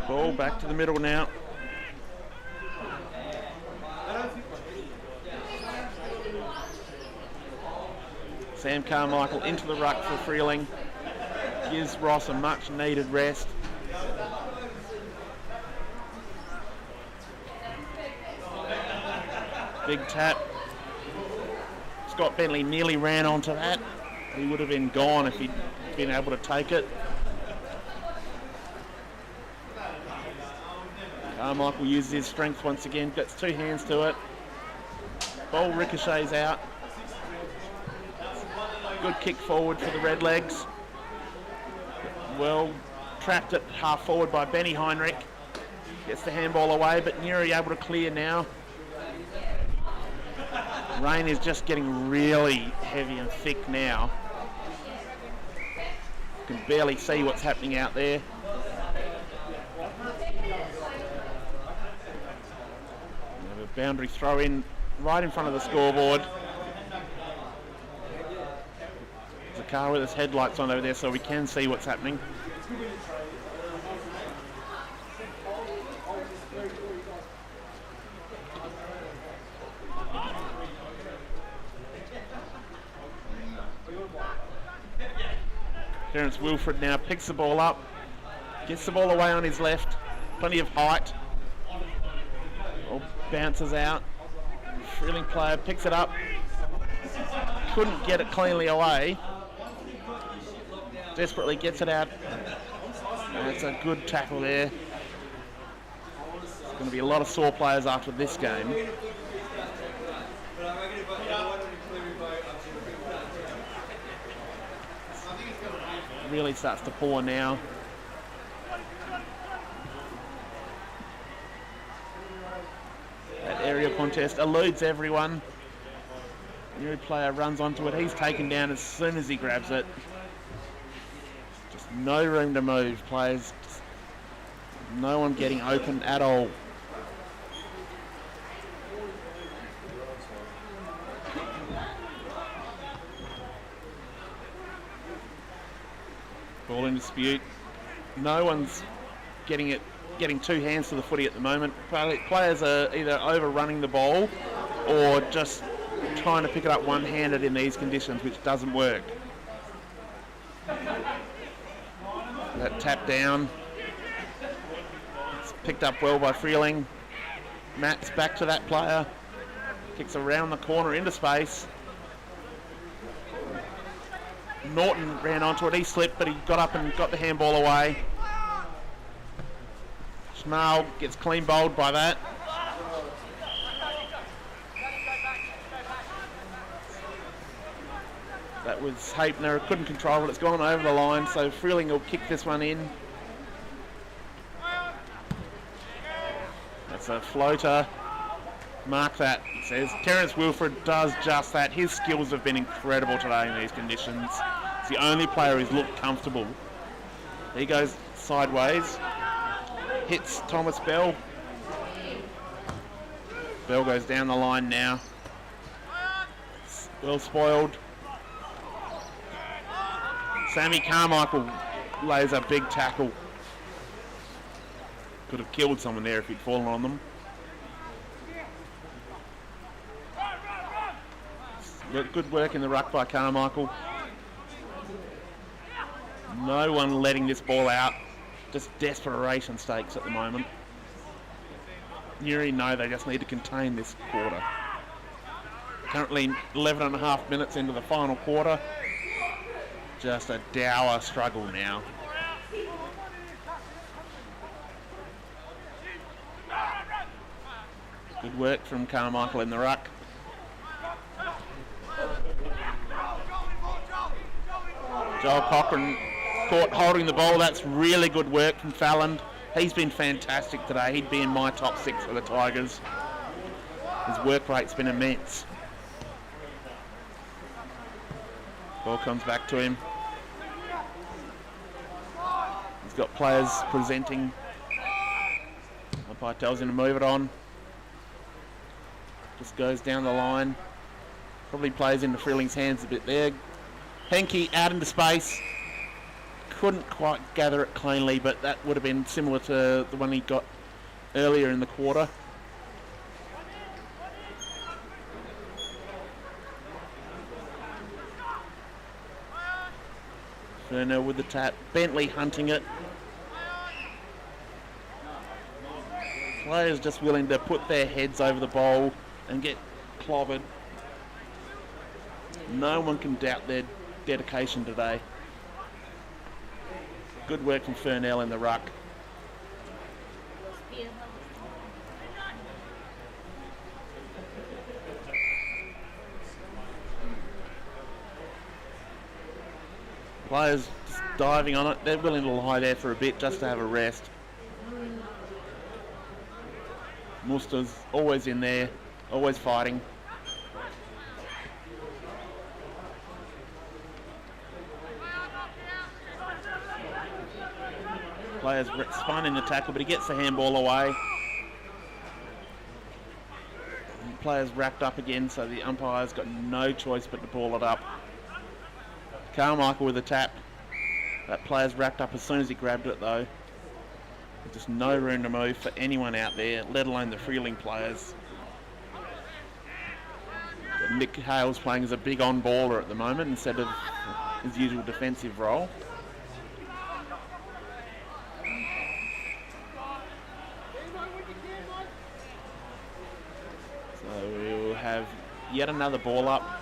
Ball back to the middle now. Sam Carmichael into the ruck for Freeling. Gives Ross a much needed rest. Big tap. Scott Bentley nearly ran onto that. He would have been gone if he'd been able to take it. Carmichael uses his strength once again, gets two hands to it. Ball ricochets out. Good kick forward for the Redlegs. Well trapped at half forward by Benny Heinrich. Gets the handball away, but Nuri able to clear now. Rain is just getting really heavy and thick now. You can barely see what's happening out there. Boundary throw in right in front of the scoreboard. There's a car with its headlights on over there so we can see what's happening. Terence Wilfred now picks the ball up, gets the ball away on his left, plenty of height. Bounces out. Freeling player picks it up. Couldn't get it cleanly away. Desperately gets it out. That's a good tackle there. There's going to be a lot of sore players after this game. Really starts to pour now. That area contest eludes everyone. New player runs onto it. He's taken down as soon as he grabs it. Just no room to move, players. Just no one getting open at all. Ball in dispute. No one's getting two hands to the footy at the moment. Players are either overrunning the ball or just trying to pick it up one-handed in these conditions, which doesn't work. That tap down. It's picked up well by Freeling. Matt's back to that player. Kicks around the corner into space. Norton ran onto it. He slipped, but he got up and got the handball away. Schmal gets clean bowled by that. That was Hapner, couldn't control it, it's gone over the line, so Freeling will kick this one in. That's a floater. Mark that, it says. Terence Wilfred does just that. His skills have been incredible today in these conditions. It's the only player who's looked comfortable. He goes sideways. Hits Thomas Bell. Bell goes down the line now. Well spoiled. Sammy Carmichael lays a big tackle. Could have killed someone there if he'd fallen on them. Good work in the ruck by Carmichael. No one letting this ball out. Just desperation stakes at the moment. Newry know they just need to contain this quarter. Currently 11 and a half minutes into the final quarter. Just a dour struggle now. Good work from Carmichael in the ruck. Joel Cochran caught holding the ball. That's really good work from Fallon. He's been fantastic today. He'd be in my top 6 for the Tigers. His work rate's been immense. Ball comes back to him. He's got players presenting. Umpire tells him to move it on. Just goes down the line. Probably plays into Freeling's hands a bit there. Henke out into space. Couldn't quite gather it cleanly, but that would have been similar to the one he got earlier in the quarter. Furnell with the tap. Bentley hunting it. Players just willing to put their heads over the bowl and get clobbered. No one can doubt their dedication today. Good work from Furnell in the ruck. Players just diving on it. They're willing to lie there for a bit just to have a rest. Musta's always in there, always fighting. Players spun in the tackle, but he gets the handball away. And players wrapped up again, so the umpire's got no choice but to ball it up. Carmichael with the tap. That player's wrapped up as soon as he grabbed it, though. There's just no room to move for anyone out there, let alone the Freeling players. Nick Hale's playing as a big on-baller at the moment instead of his usual defensive role. So we'll have yet another ball up.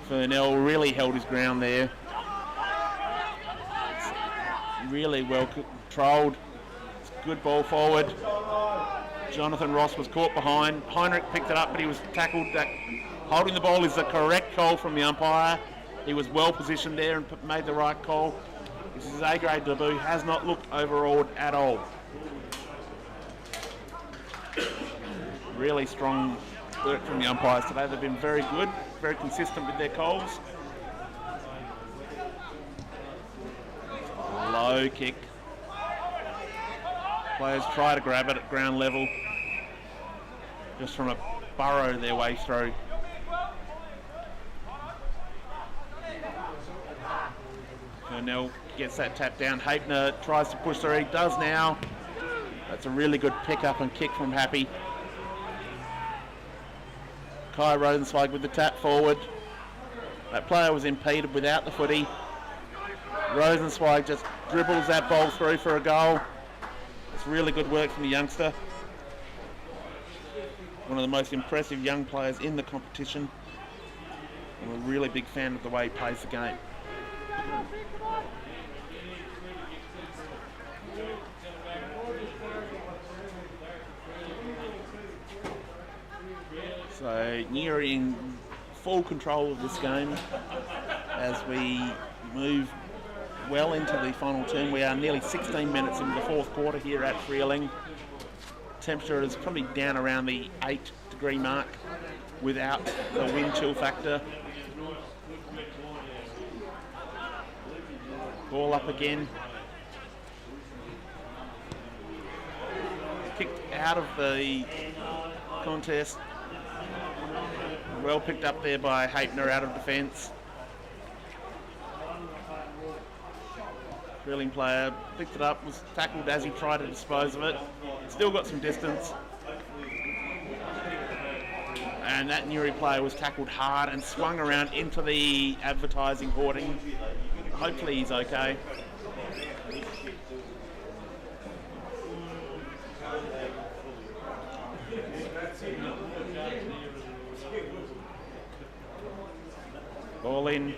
Furnell really held his ground there. Really well controlled. It's a good ball forward. Jonathan Ross was caught behind. Heinrich picked it up, but he was tackled. Holding the ball is the correct call from the umpire. He was well positioned there and made the right call. This is his A-grade debut. Has not looked overawed at all. Really strong work from the umpires today. They've been very good, very consistent with their calls. Low kick. Players try to grab it at ground level. Just from a burrow their way through. Furnell gets that tap down. Hapner tries to push through. He does now. That's a really good pick up and kick from Happy. Kai Rosenzweig with the tap forward. That player was impeded without the footy. Rosenzweig just dribbles that ball through for a goal. It's really good work from the youngster. One of the most impressive young players in the competition. I'm a really big fan of the way he plays the game. So Newry in full control of this game as we move well into the final term. We are nearly 16 minutes into the fourth quarter here at Freeling. Temperature is probably down around the 8-degree mark without the wind chill factor. Ball up again. Kicked out of the contest. Well picked up there by Hapner out of defence. Freeling player picked it up, was tackled as he tried to dispose of it. Still got some distance. And that Nuri player was tackled hard and swung around into the advertising hoarding. Hopefully he's okay. Ball in.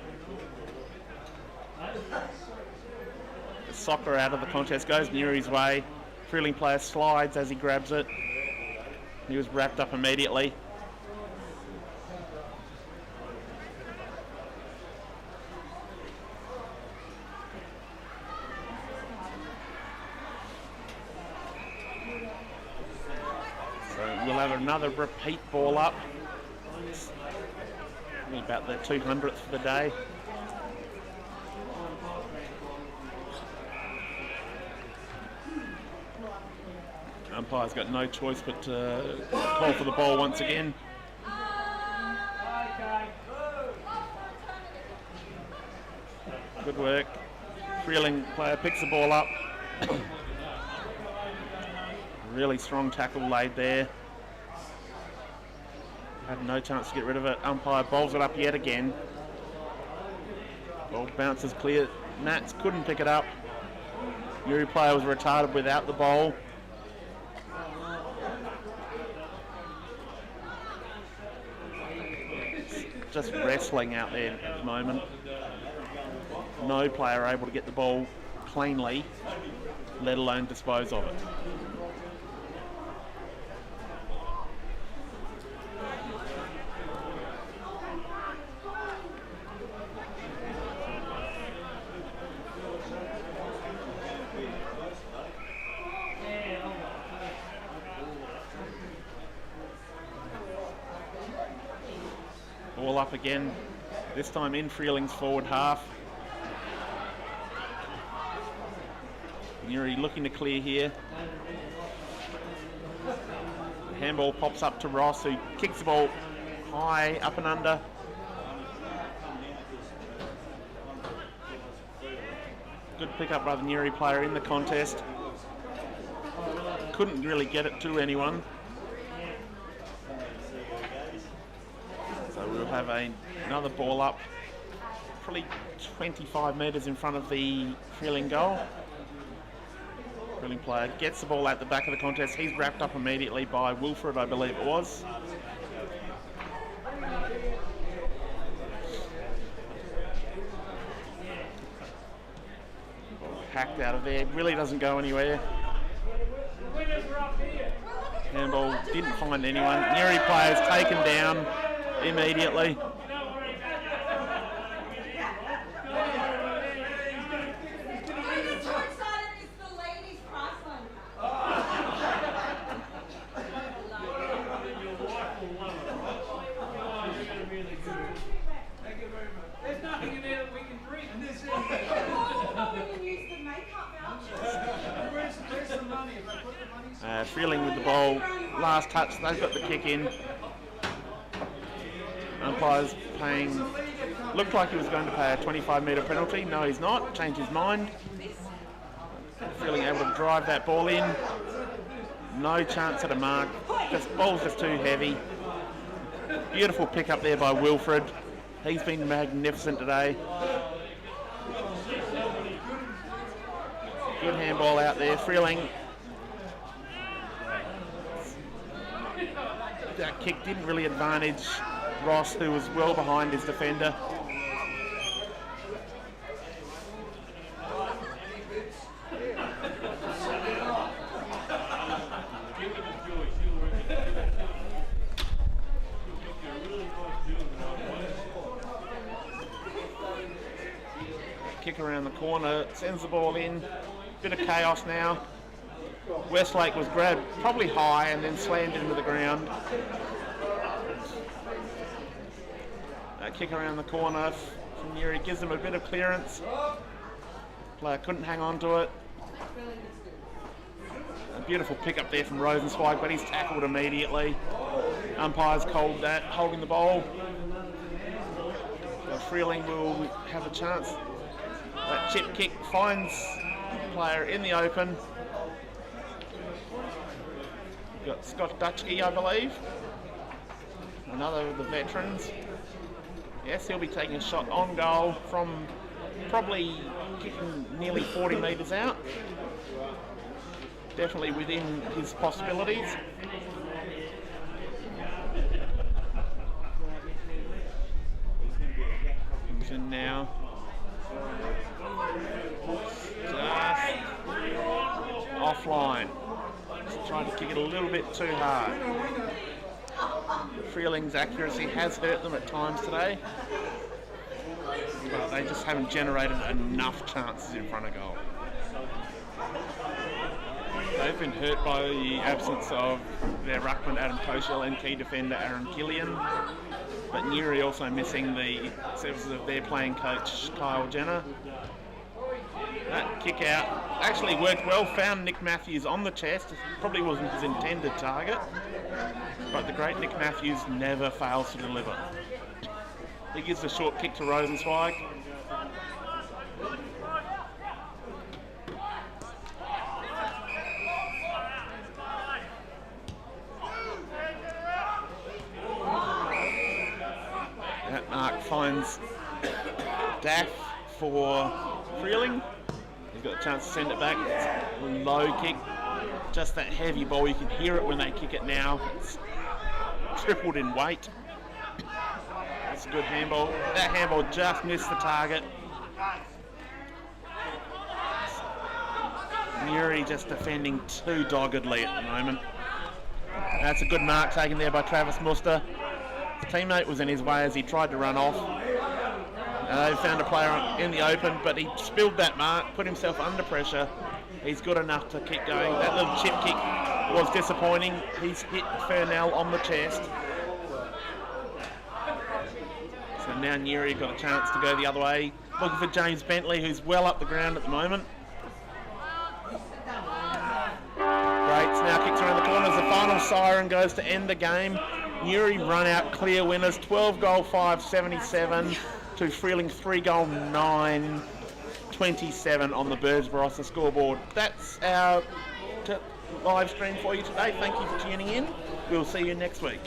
The soccer out of the contest goes Nuri's way. Freeling player slides as he grabs it. He was wrapped up immediately. We'll have another repeat ball up. About the 200th for the day. Umpire's got no choice but to call for the ball once again. Good work. Freeling player picks the ball up. Really strong tackle laid there. Had no chance to get rid of it. Umpire bowls it up yet again. Ball bounces clear. Nats couldn't pick it up. Nuri player was retarded without the bowl. Just wrestling out there at the moment. No player able to get the ball cleanly, let alone dispose of it. Ball up again, this time in Freeling's forward half. Nuri looking to clear here. The handball pops up to Ross, who kicks the ball high, up and under. Good pick up by the Nuri player in the contest. Couldn't really get it to anyone. So we'll have another ball up, probably 25 metres in front of the Freeling goal. Freeling player gets the ball at the back of the contest. He's wrapped up immediately by Wilfred, I believe it was. Hacked out of there, really doesn't go anywhere. Handball didn't find anyone. Nuri player's taken down immediately. There's nothing in there that we can drink. Where's the money? If I put the money Freeling with the ball, last touch, they've got the kick in. Umpire's paying, looked like he was going to pay a 25-metre penalty. No, he's not, changed his mind. Freeling able to drive that ball in. No chance at a mark, ball's just too heavy. Beautiful pick up there by Wilfred. He's been magnificent today. Good handball out there. Freeling. That kick didn't really advantage Ross, who was well behind his defender. Kick around the corner, sends the ball in. Bit of chaos now. Westlake was grabbed probably high and then slammed into the ground. Kick around the corner from Nuri, gives them a bit of clearance. Player couldn't hang on to it. A beautiful pick up there from Rosenzweig, but he's tackled immediately. Umpire's called that, holding the ball. So Freeling will have a chance. That chip kick finds the player in the open. We've got Scott Dutchke, I believe. Another of the veterans. Yes, he'll be taking a shot on goal from probably kicking nearly 40 metres out. Definitely within his possibilities. And now just offline. Just trying to kick it a little bit too hard. Freeling's accuracy has hurt them at times today, but they just haven't generated enough chances in front of goal. They've been hurt by the absence of their ruckman Adam Koshel and key defender Aaron Killian, but Newry also missing the services of their playing coach Kyle Jenner. That kick out actually worked well, found Nick Matthews on the chest. Probably wasn't his intended target, but the great Nick Matthews never fails to deliver. He gives a short kick to Rosenzweig. That mark finds Daff for Freeling. He's got a chance to send it back. It's a low kick. Just that heavy ball. You can hear it when they kick it now. It's tripled in weight. That's a good handball. That handball just missed the target. Newry just defending too doggedly at the moment. That's a good mark taken there by Travis Muster. His teammate was in his way as he tried to run off. They found a player in the open, but he spilled that mark, put himself under pressure. He's good enough to keep going. That little chip kick was disappointing. He's hit Furnell on the chest. So now Newry got a chance to go the other way. Looking for James Bentley, who's well up the ground at the moment. Greats now kicks around the corners. The final siren goes to end the game. Newry run out clear winners, 12 goal 5, 77 to Freeling 3 goal 9, 27 on the Birds Barossa scoreboard. That's our live stream for you today. Thank you for tuning in. We'll see you next week.